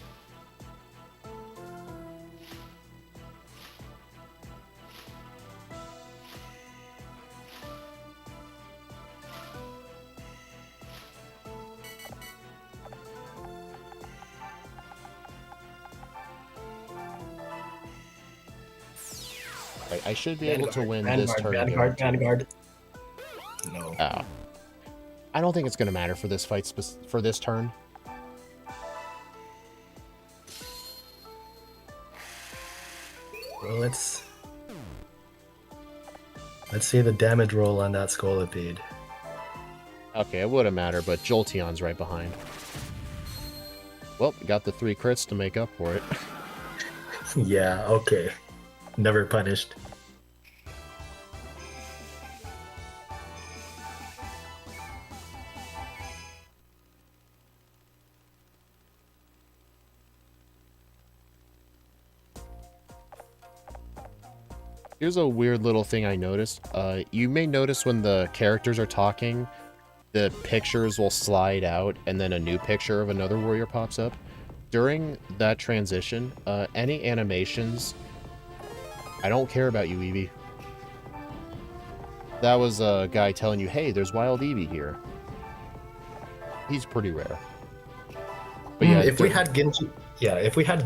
I should be able to win this turn. Vanguard. No. I don't think it's going to matter for this fight for this turn. Well, let's see the damage roll on that Scolipede. Okay, it wouldn't matter, but Jolteon's right behind. Well, got the 3 crits to make up for it. Yeah, okay. Never punished. Here's a weird little thing I noticed. You may notice when the characters are talking, the pictures will slide out and then a new picture of another warrior pops up. During that transition, any animations... I don't care about you, Eevee. That was a guy telling you, hey, there's wild Eevee here. He's pretty rare. But yeah, if we had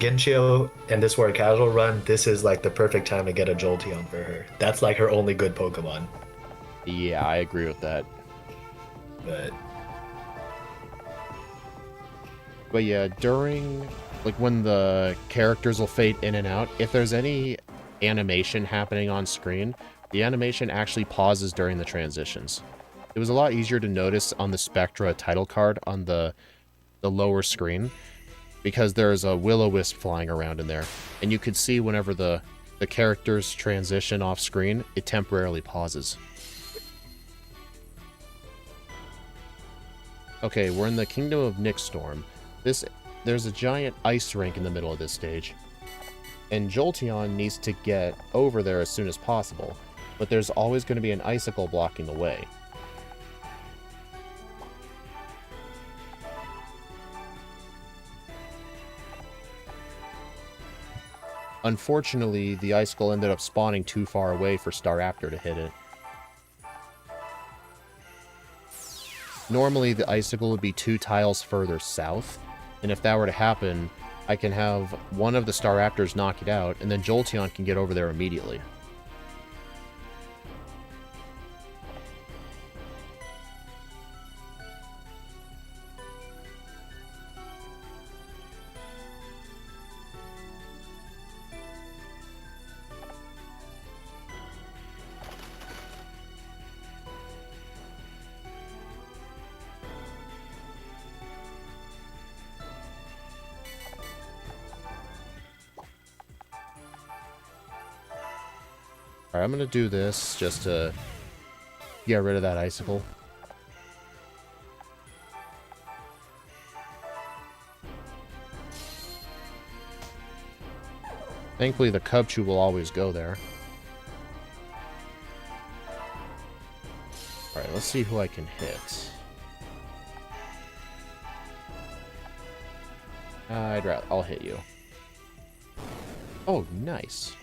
Ginchio and this were a casual run, this is like the perfect time to get a Jolteon for her. That's like her only good Pokemon. Yeah, I agree with that. But yeah, during, like, when the characters will fade in and out, if there's any animation happening on screen, the animation actually pauses during the transitions. It was a lot easier to notice on the Spectra title card on the lower screen, because there's a Will-O-Wisp flying around in there, and you could see whenever the characters transition off screen, it temporarily pauses. Okay, we're in the Kingdom of Nixstorm. There's a giant ice rink in the middle of this stage, and Jolteon needs to get over there as soon as possible, but there's always going to be an icicle blocking the way. Unfortunately, the icicle ended up spawning too far away for Staraptor to hit it. Normally, the icicle would be 2 tiles further south, and if that were to happen, I can have one of the Staraptors knock it out, and then Jolteon can get over there immediately. Alright, I'm gonna do this just to get rid of that icicle. Thankfully, the Cubchoo will always go there. Alright, let's see who I can hit. I'll hit you. Oh, nice.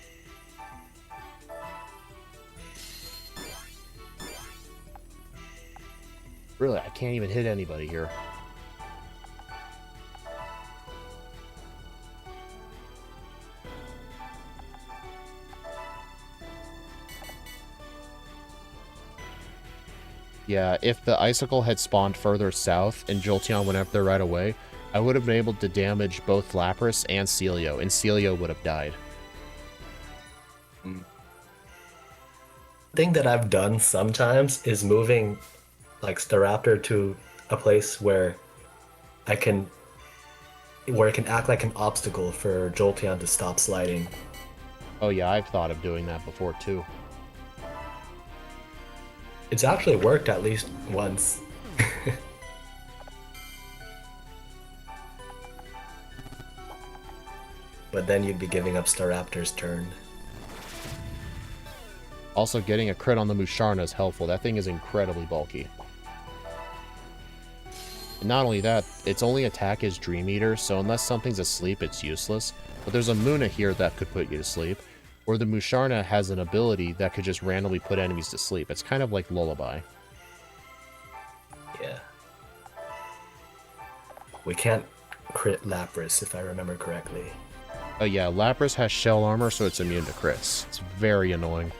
Really, I can't even hit anybody here. Yeah, if the icicle had spawned further south and Jolteon went up there right away, I would have been able to damage both Lapras and Celio, and Celio would have died. Thing that I've done sometimes is moving like Staraptor to a place where it can act like an obstacle for Jolteon to stop sliding. Oh yeah, I've thought of doing that before too. It's actually worked at least once. But then you'd be giving up Staraptor's turn. Also, getting a crit on the Musharna is helpful. That thing is incredibly bulky. And not only that, its only attack is Dream Eater, so unless something's asleep, it's useless. But there's a Munna here that could put you to sleep, or the Musharna has an ability that could just randomly put enemies to sleep. It's kind of like Lullaby. Yeah. We can't crit Lapras, if I remember correctly. Oh yeah, Lapras has shell armor, so it's immune to crits. It's very annoying.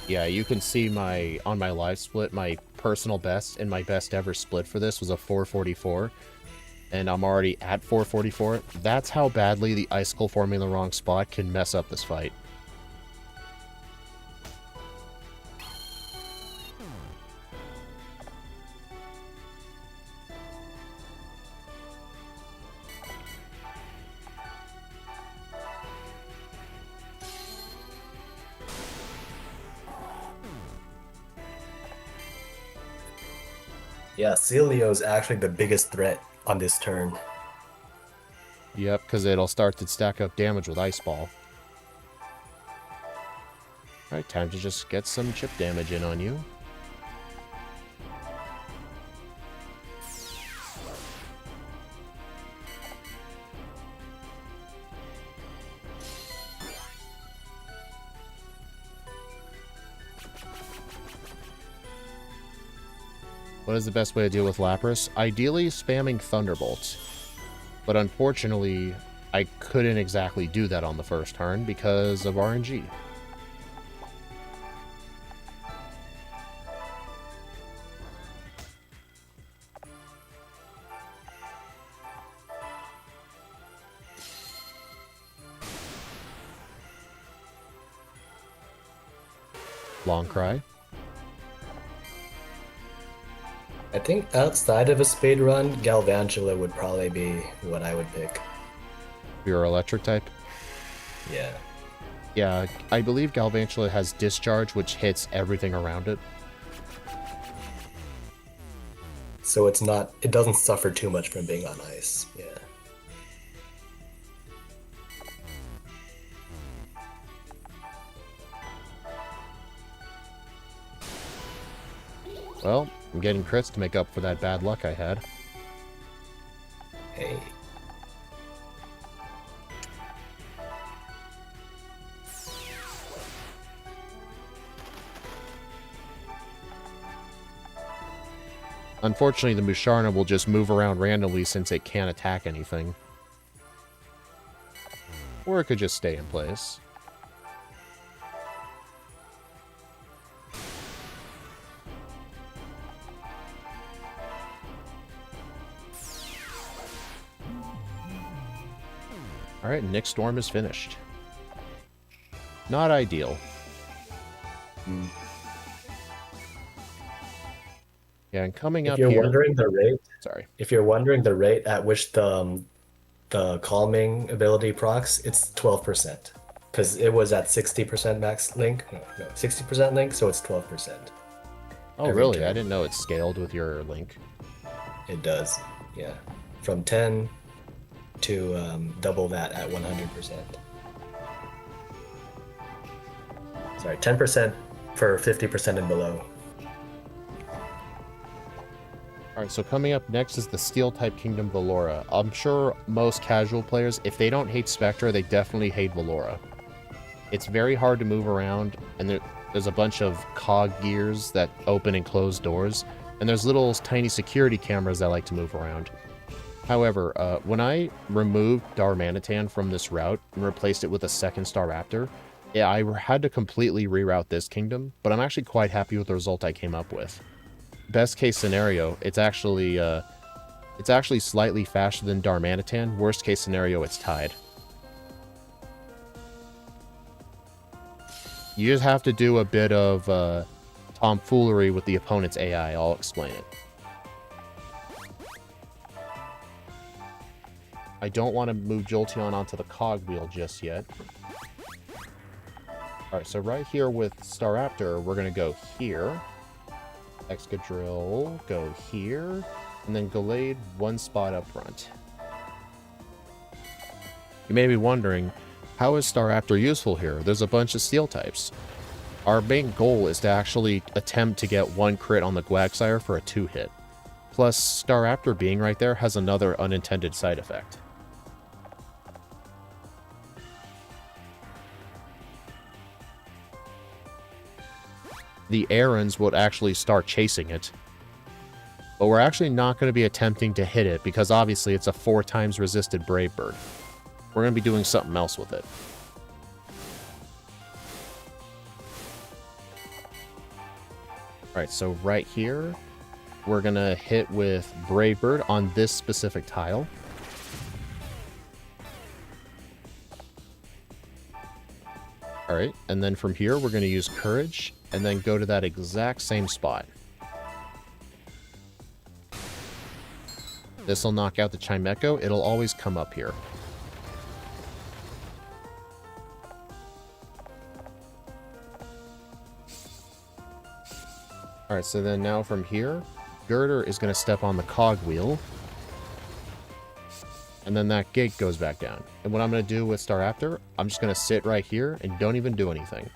Yeah, you can see on my live split, my personal best and my best ever split for this was a 444. And I'm already at 444. That's how badly the icicle forming in the wrong spot can mess up this fight. Yeah, Celio's actually the biggest threat on this turn. Yep, because it'll start to stack up damage with Ice Ball. Alright, time to just get some chip damage in on you. What is the best way to deal with Lapras? Ideally, spamming Thunderbolt. But unfortunately, I couldn't exactly do that on the first turn because of RNG. Long Cry. I think outside of a speedrun, Galvantula would probably be what I would pick. Your electric type? Yeah. Yeah, I believe Galvantula has Discharge, which hits everything around it. So it doesn't suffer too much from being on ice. Yeah. Well, I'm getting crits to make up for that bad luck I had. Hey. Unfortunately, the Musharna will just move around randomly since it can't attack anything. Or it could just stay in place. Alright, Nick Storm is finished. Not ideal. Yeah, and coming up here... If you're wondering the rate... Sorry. If you're wondering the rate at which the calming ability procs, it's 12%. Because it was at 60% max link. No, 60% link, so it's 12%. Oh, really? Turn. I didn't know it scaled with your link. It does, yeah. From 10 to double that at 100%. Sorry, 10% for 50% and below. Alright, so coming up next is the Steel-type Kingdom Velora. I'm sure most casual players, if they don't hate Spectra, they definitely hate Velora. It's very hard to move around, and there's a bunch of cog gears that open and close doors, and there's little tiny security cameras that like to move around. However, when I removed Darmanitan from this route and replaced it with a second Staraptor, yeah, I had to completely reroute this kingdom, but I'm actually quite happy with the result I came up with. Best case scenario, it's actually slightly faster than Darmanitan. Worst case scenario, it's tied. You just have to do a bit of tomfoolery with the opponent's AI. I'll explain it. I don't want to move Jolteon onto the cogwheel just yet. Alright, so right here with Staraptor, we're going to go here. Excadrill, go here. And then Gallade, one spot up front. You may be wondering, how is Staraptor useful here? There's a bunch of steel types. Our main goal is to actually attempt to get one crit on the Quagsire for a 2-hit. Plus, Staraptor being right there has another unintended side effect. The Errands would actually start chasing it. But we're actually not going to be attempting to hit it because obviously it's a 4 times resisted Brave Bird. We're going to be doing something else with it. Alright, so right here, we're going to hit with Brave Bird on this specific tile. Alright, and then from here, we're going to use Courage, and then go to that exact same spot. This will knock out the Chimecho. It'll always come up here. Alright, so then now from here, Girder is going to step on the cogwheel. And then that gate goes back down. And what I'm going to do with Staraptor, I'm just going to sit right here and don't even do anything.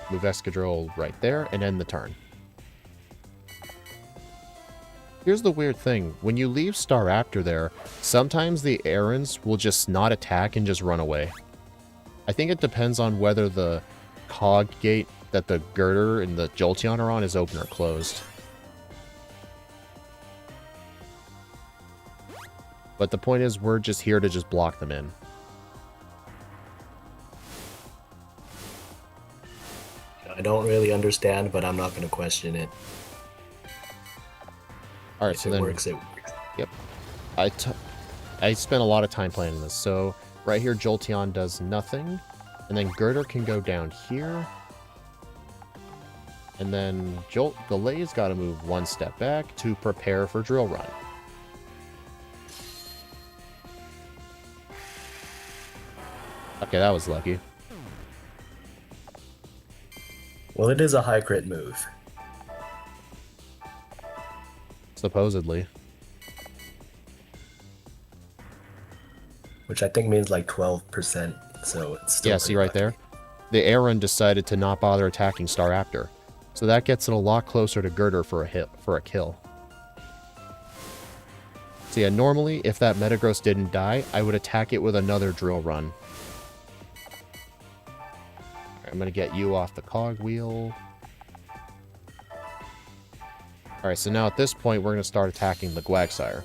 Move Excadrill right there and end the turn. Here's the weird thing. When you leave Staraptor there, sometimes the Errands will just not attack and just run away. I think it depends on whether the cog gate that the Girder and the Jolteon are on is open or closed. But the point is, we're just here to just block them in. I don't really understand, but I'm not going to question it. Alright, so then... It works, it works. Yep. I spent a lot of time playing this. So, right here, Jolteon does nothing. And then Girder can go down here. And then Gallade's got to move one step back to prepare for Drill Run. Okay, that was lucky. Well, it is a high crit move. Supposedly. Which I think means like 12%, so it's still... Yeah, see right there? The Errand decided to not bother attacking Staraptor. So that gets it a lot closer to Girder for a kill. So yeah, normally, if that Metagross didn't die, I would attack it with another Drill Run. I'm going to get you off the cogwheel. Alright, so now at this point, we're going to start attacking the Gwagsire.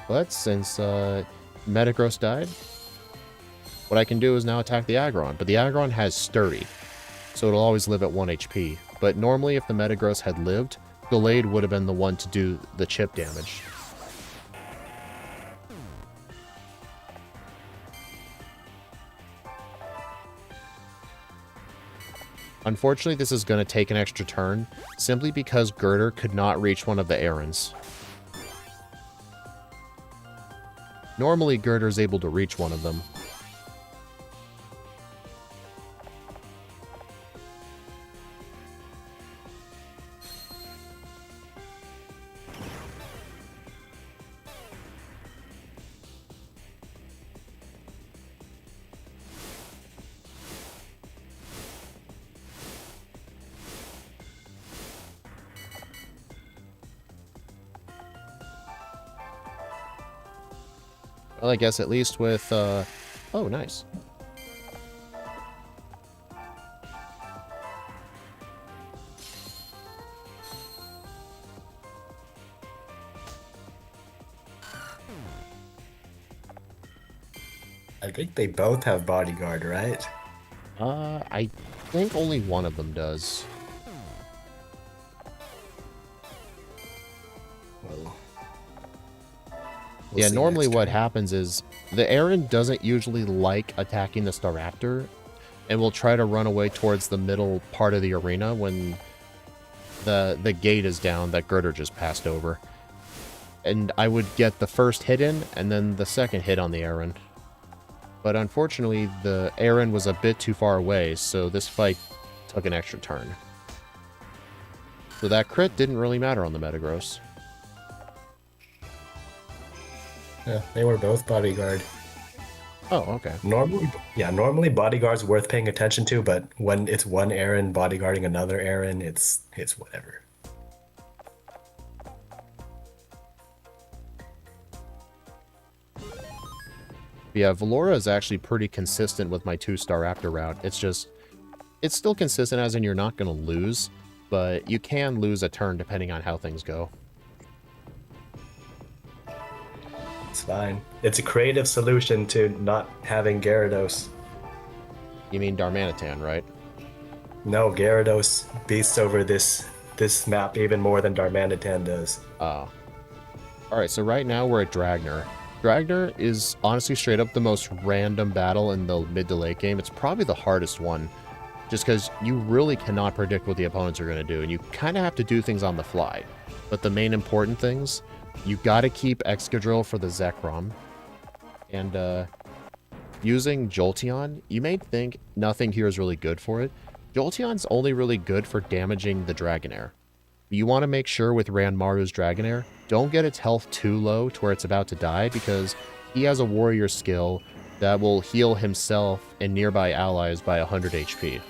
But since Metagross died, what I can do is now attack the Aggron. But the Aggron has Sturdy, so it'll always live at 1 HP. But normally, if the Metagross had lived, Gallade would have been the one to do the chip damage. Unfortunately, this is going to take an extra turn, simply because Girder could not reach one of the errands. Normally, Girder's able to reach one of them. Well, I guess at least with, oh, nice. I think they both have bodyguard, right? I think only one of them does. Well, Yeah, normally what happens is the Aaron doesn't usually like attacking the Staraptor and will try to run away towards the middle part of the arena when the gate is down that Girder just passed over. And I would get the first hit in and then the second hit on the Aaron. But unfortunately, the Aaron was a bit too far away, so this fight took an extra turn. So that crit didn't really matter on the Metagross. Yeah, they were both bodyguard. Oh, okay. Normally bodyguard's worth paying attention to, but when it's one Aaron bodyguarding another Aaron, it's whatever. Yeah, Valora is actually pretty consistent with my 2-star Raptor route. It's still consistent as in you're not going to lose, but you can lose a turn depending on how things go. It's fine. It's a creative solution to not having Gyarados. You mean Darmanitan, right? No, Gyarados beasts over this map even more than Darmanitan does. Oh. Alright, so right now we're at Dragner. Dragner is honestly straight up the most random battle in the mid to late game. It's probably the hardest one, just because you really cannot predict what the opponents are going to do, and you kind of have to do things on the fly. But the main important things, you got to keep Excadrill for the Zekrom, and using Jolteon, you may think nothing here is really good for it. Jolteon's only really good for damaging the Dragonair. You want to make sure with Ranmaru's Dragonair, don't get its health too low to where it's about to die, because he has a warrior skill that will heal himself and nearby allies by 100 HP.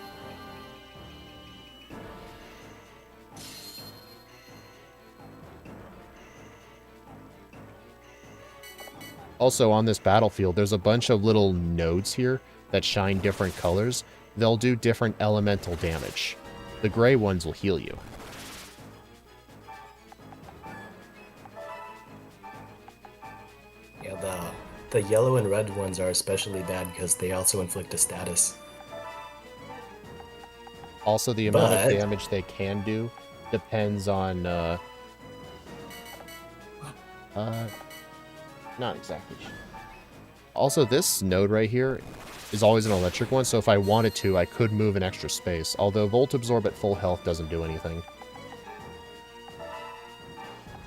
Also, on this battlefield, there's a bunch of little nodes here that shine different colors. They'll do different elemental damage. The gray ones will heal you. Yeah, the yellow and red ones are especially bad because they also inflict a status. Also, the amount of damage they can do depends on, not exactly sure. Also, this node right here is always an electric one, so if I wanted to, I could move an extra space, although Volt Absorb at full health doesn't do anything.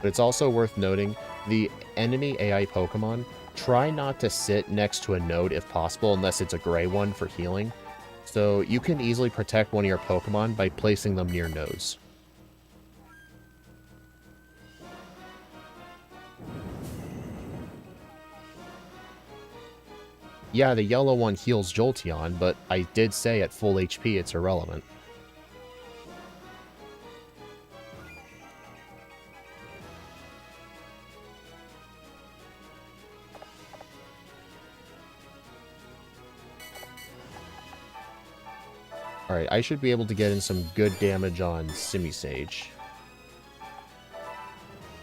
But it's also worth noting, the enemy AI Pokemon, try not to sit next to a node if possible, unless it's a gray one for healing. So you can easily protect one of your Pokemon by placing them near nodes. Yeah, the yellow one heals Jolteon, but I did say at full HP it's irrelevant. Alright, I should be able to get in some good damage on Simisage.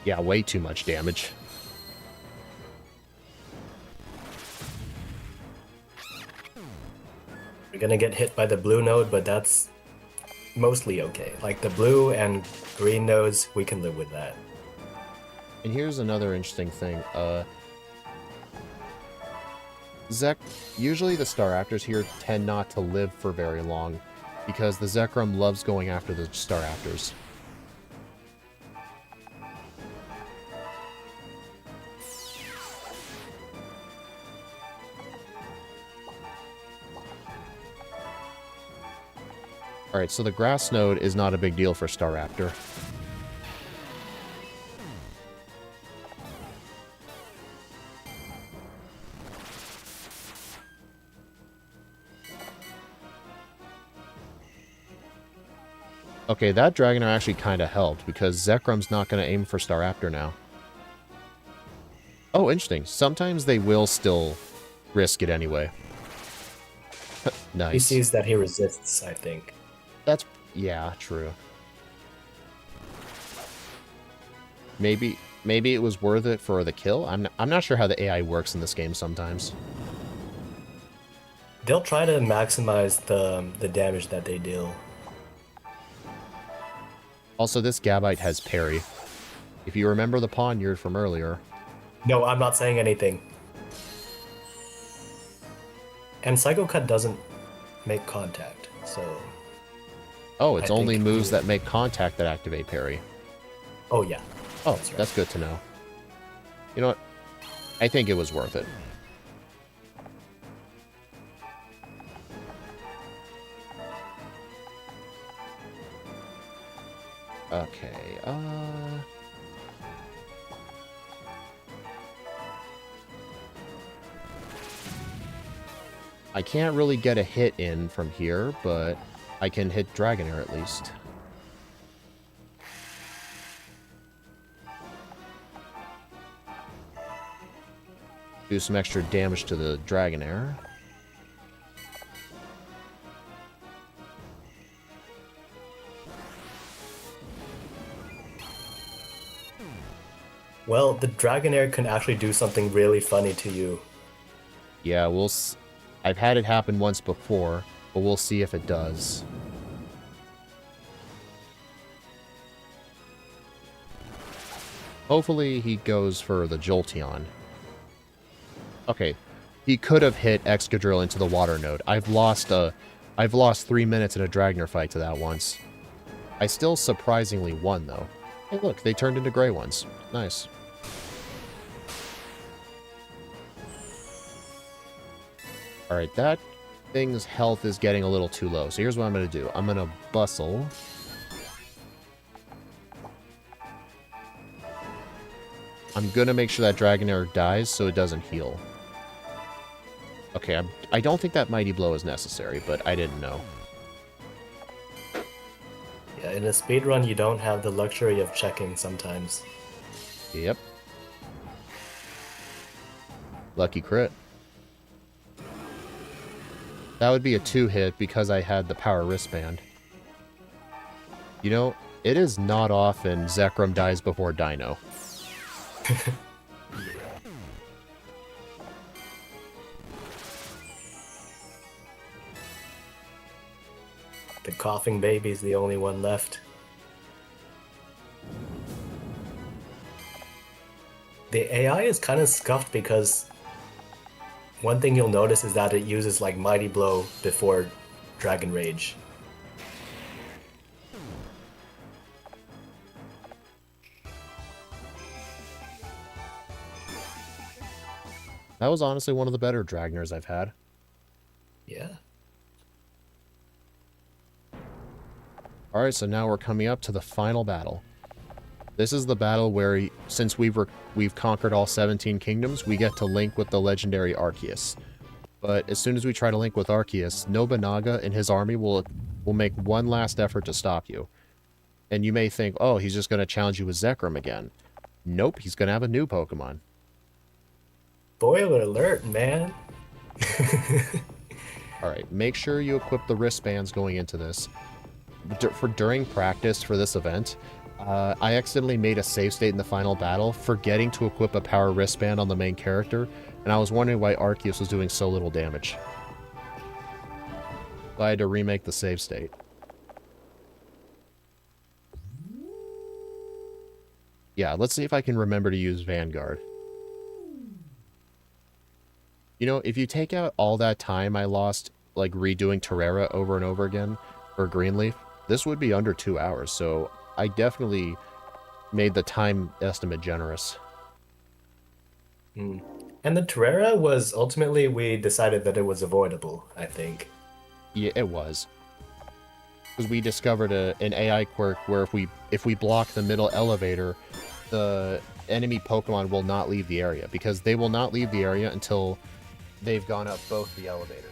Yeah, way too much damage. We're gonna get hit by the blue node, but that's mostly okay. Like the blue and green nodes, we can live with that. And here's another interesting thing. Usually the Star Raptors here tend not to live for very long, because the Zekrom loves going after the Star Raptors. Alright, so the grass node is not a big deal for Star Raptor. Okay, that Dragonair actually kind of helped, because Zekrom's not going to aim for Staraptor now. Oh, interesting. Sometimes they will still risk it anyway. Nice. He sees that he resists, I think. That's... yeah, true. Maybe it was worth it for the kill? I'm not sure how the AI works in this game sometimes. They'll try to maximize the damage that they deal. Also, this Gabite has parry. If you remember the Poniard from earlier... No, I'm not saying anything. And Psycho Cut doesn't make contact, so... Oh, it's only moves that make contact that activate parry. Oh, yeah. Oh, that's good to know. You know what? I think it was worth it. Okay, I can't really get a hit in from here, but I can hit Dragonair at least. Do some extra damage to the Dragonair. Well, the Dragonair can actually do something really funny to you. Yeah, I've had it happen once before, but we'll see if it does. Hopefully he goes for the Jolteon. Okay, he could have hit Excadrill into the water node. I've lost 3 minutes in a Dragonair fight to that once. I still surprisingly won, though. Hey, look, they turned into gray ones. Nice. Alright, that thing's health is getting a little too low. So here's what I'm going to do. I'm going to Bustle. I'm going to make sure that Dragonair dies so it doesn't heal. Okay, I don't think that Mighty Blow is necessary, but I didn't know. Yeah, in a speedrun, you don't have the luxury of checking sometimes. Yep. Lucky crit. That would be a 2-hit because I had the power wristband. You know, it is not often Zekrom dies before Dino. The coughing baby's the only one left. The AI is kind of scuffed because one thing you'll notice is that it uses like Mighty Blow before Dragon Rage. That was honestly one of the better Dragonairs I've had. Yeah. Alright, so now we're coming up to the final battle. This is the battle where, since we've conquered all 17 kingdoms, we get to link with the legendary Arceus. But as soon as we try to link with Arceus, Nobunaga and his army will make one last effort to stop you. And you may think, oh, he's just going to challenge you with Zekrom again. Nope, he's going to have a new Pokemon. Spoiler alert, man. All right, make sure you equip the wristbands going into this. During practice for this event, I accidentally made a save state in the final battle, forgetting to equip a power wristband on the main character, and I was wondering why Arceus was doing so little damage. So I had to remake the save state. Yeah, let's see if I can remember to use Vanguard. You know, if you take out all that time I lost, like, redoing Terrera over and over again for Greenleaf, this would be under 2 hours, so I definitely made the time estimate generous. Mm. And the Terrera was ultimately, we decided that it was avoidable, I think. Yeah, it was. Because we discovered an AI quirk where if we block the middle elevator, the enemy Pokemon will not leave the area, because they will not leave the area until they've gone up both the elevators.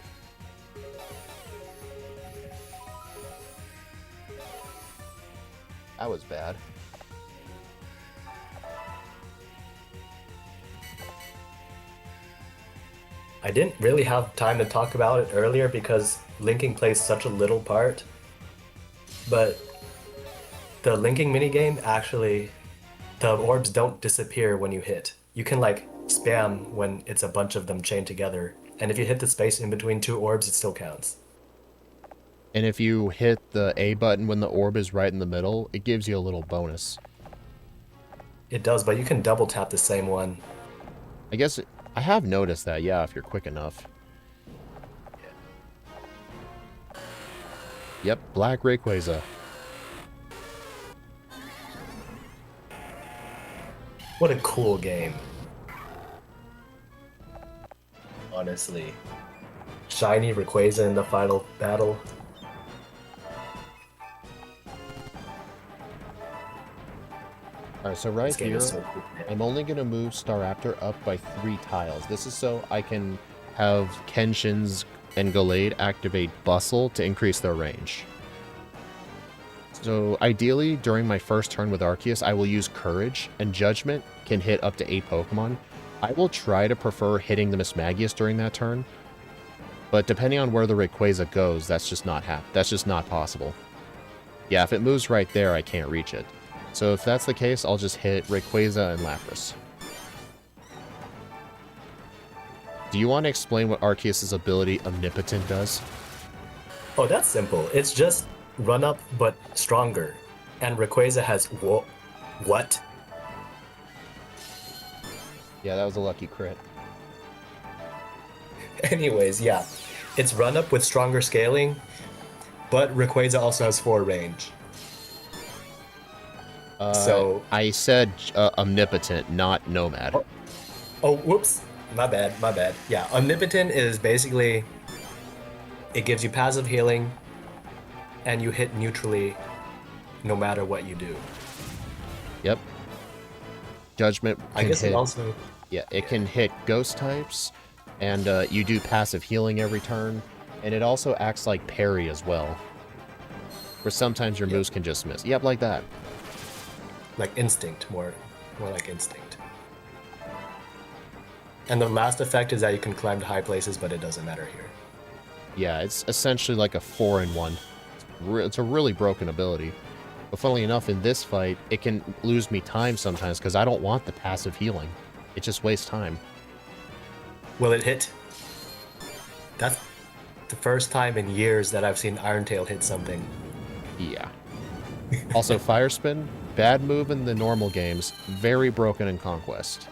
That was bad. I didn't really have time to talk about it earlier because linking plays such a little part. But the linking minigame actually, the orbs don't disappear when you hit. You can like spam when it's a bunch of them chained together. And if you hit the space in between two orbs, it still counts. And if you hit the A button when the orb is right in the middle, it gives you a little bonus. It does, but you can double tap the same one. I guess I have noticed that, yeah, if you're quick enough. Yep, Black Rayquaza. What a cool game. Honestly. Shiny Rayquaza in the final battle. Alright, so right This game here, is so cool, man. I'm only going to move Staraptor up by 3 tiles. This is so I can have Kenshin's and Gallade activate Bustle to increase their range. So ideally, during my first turn with Arceus, I will use Courage, and Judgment can hit up to 8 Pokemon. I will try to prefer hitting the Mismagius during that turn, but depending on where the Rayquaza goes, that's just not possible. Yeah, if it moves right there, I can't reach it. So if that's the case, I'll just hit Rayquaza and Lapras. Do you want to explain what Arceus' ability Omnipotent does? Oh, that's simple. It's just run up, but stronger. And Rayquaza has what? Yeah, that was a lucky crit. Anyways, yeah. It's run up with stronger scaling, but Rayquaza also has 4 range. So I said Omnipotent, not Nomad. Oh, whoops. My bad. Yeah, Omnipotent is basically, it gives you passive healing, and you hit neutrally no matter what you do. Yep. Judgment can I guess hit... it also... Yeah, it can hit ghost types, and you do passive healing every turn, and it also acts like parry as well. Where sometimes your moves can just miss. Yep, like that. Like instinct, more like instinct. And the last effect is that you can climb to high places, but it doesn't matter here. Yeah, it's essentially like a 4-in-1. It's a really broken ability. But funnily enough, in this fight, it can lose me time sometimes because I don't want the passive healing. It just wastes time. Will it hit? That's the first time in years that I've seen Irontail hit something. Yeah. Also, Fire Spin, bad move in the normal games, very broken in Conquest.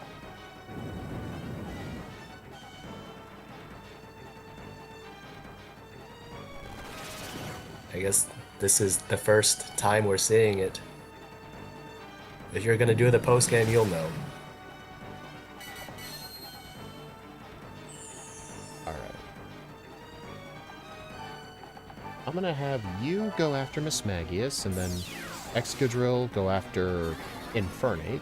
I guess this is the first time we're seeing it. If you're gonna do the post game, you'll know. Alright. I'm gonna have you go after Mismagius, and then Excadrill go after Infernape.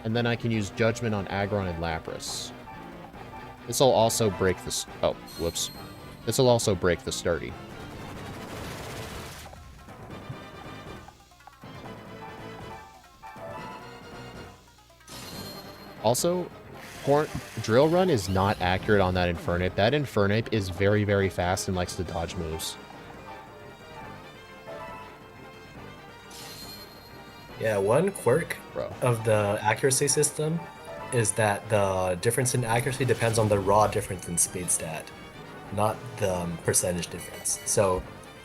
And then I can use Judgment on Aggron and Lapras. This will also break the... Oh, whoops. This will also break the Sturdy. Also, Drill Run is not accurate on that Infernape. That Infernape is very, very fast and likes to dodge moves. Yeah, one quirk Bro. of the accuracy system is that the difference in accuracy depends on the raw difference in speed stat, not the percentage difference. So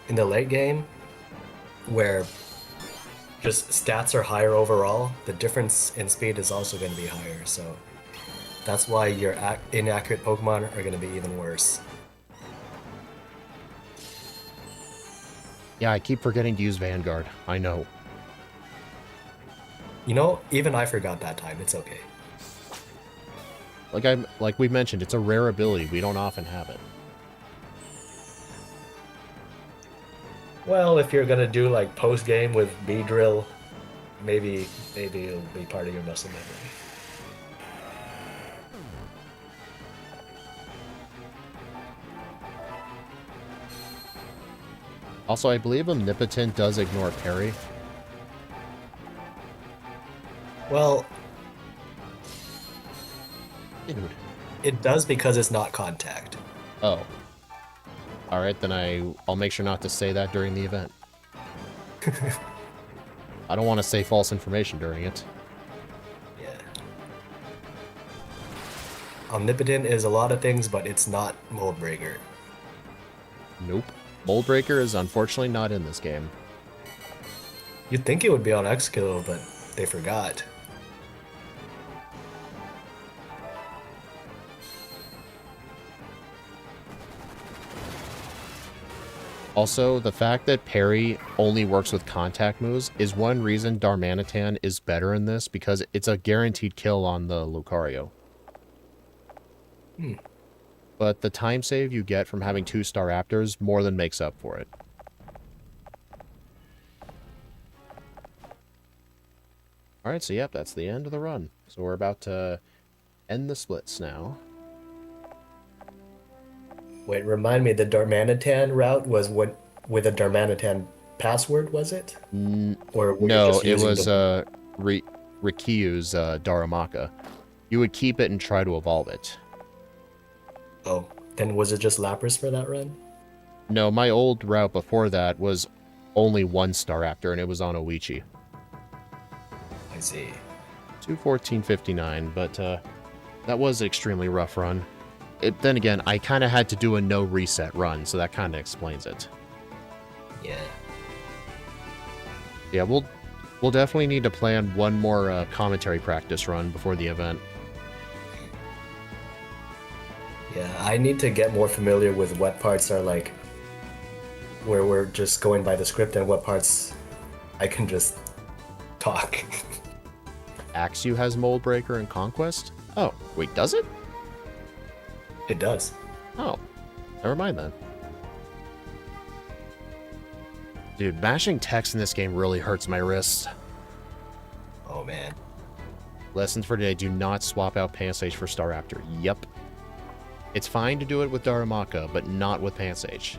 in the late game, where just stats are higher overall, the difference in speed is also going to be higher. So that's why your inaccurate Pokemon are going to be even worse. Yeah, I keep forgetting to use Vanguard. I know. You know, even I forgot that time. It's okay. Like we mentioned, it's a rare ability. We don't often have it. Well, if you're gonna do like post game with Beedrill, maybe it'll be part of your muscle memory. Also, I believe Omnipotent does ignore parry. Well, Dude. it does because it's not contact. Oh. Alright, then I'll make sure not to say that during the event. I don't want to say false information during it. Yeah. Omnipotent is a lot of things, but it's not Mold Breaker. Nope. Mold Breaker is unfortunately not in this game. You'd think it would be on X-Kill, but they forgot. Also, the fact that parry only works with contact moves is one reason Darmanitan is better in this, because it's a guaranteed kill on the Lucario. But the time save you get from having 2 Staraptors more than makes up for it. Alright, so yep, that's the end of the run. So we're about to end the splits now. Wait, remind me, the Darmanitan route was what with a Darmanitan password, was it? Or were you No, just it using was the... Rikiyu's Daramaka. You would keep it and try to evolve it. Oh, then was it just Lapras for that run? No, my old route before that was only 1 Staraptor, and it was on Oichi. I see. 2:14:59, but that was an extremely rough run. Then again, I kind of had to do a no reset run, so that kind of explains it. Yeah. Yeah, we'll definitely need to plan one more commentary practice run before the event. Yeah, I need to get more familiar with what parts are like where we're just going by the script and what parts I can just talk. Axew has Mold Breaker and Conquest? Oh, wait, does it? It does. Oh, never mind then. Dude, mashing text in this game really hurts my wrists. Oh man. Lessons for today, do not swap out Pansage for Staraptor. Yep. It's fine to do it with Daramaka, but not with Pansage.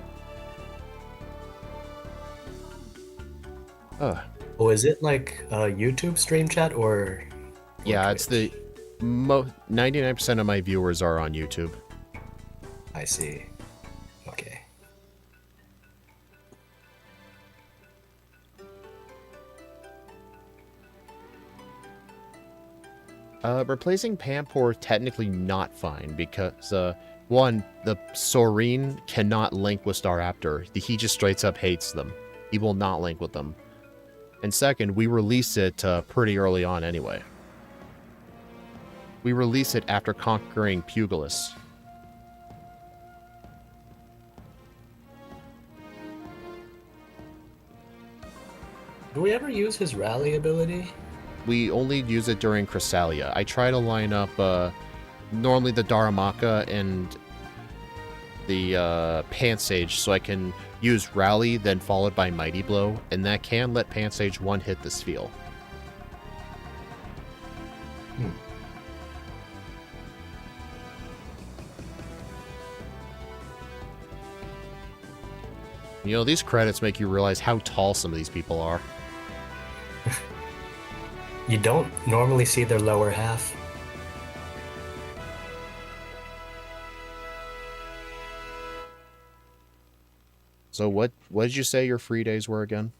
Oh, is it like a YouTube stream chat or Yeah, Twitch? it's the 99% of my viewers are on YouTube. I see. Okay. Replacing Pampor technically not fine because, one, the Soreen cannot link with Staraptor. He just straight up hates them. He will not link with them. And second, we release it pretty early on anyway. We release it after conquering Pugilus. Do we ever use his rally ability? We only use it during Cresselia. I try to line up normally the Daramaka and the Pansage so I can use Rally, then followed by Mighty Blow, and that can let Pansage one-hit the Spheal. You know, these credits make you realize how tall some of these people are. You don't normally see their lower half. So what did you say your free days were again?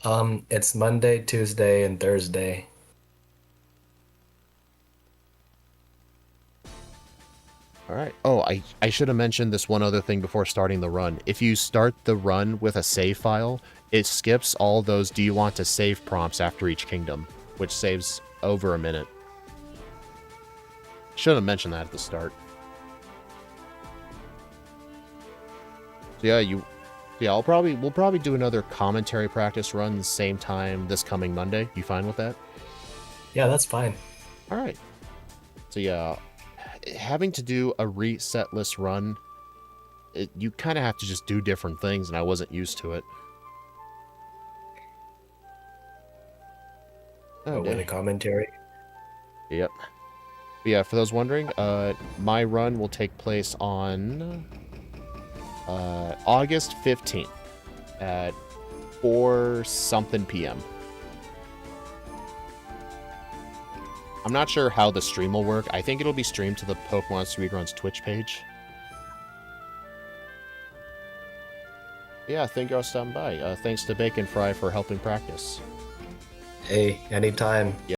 It's Monday, Tuesday, and Thursday. All right. Oh, I should have mentioned this one other thing before starting the run. If you start the run with a save file, it skips all those "do you want to save" prompts after each kingdom, which saves over a minute. Should have mentioned that at the start. So yeah, we'll probably do another commentary practice run the same time this coming Monday. You fine with that? Yeah, that's fine. All right. So yeah, having to do a reset list run, you kind of have to just do different things, and I wasn't used to it. Oh, with a commentary. Yep. But yeah, for those wondering, my run will take place on August 15th at 4 something p.m. I'm not sure how the stream will work. I think it'll be streamed to the Pokemon Speedruns Twitch page. Yeah, thank you all for stopping by. Thanks to Bacon Fry for helping practice. Hey, anytime.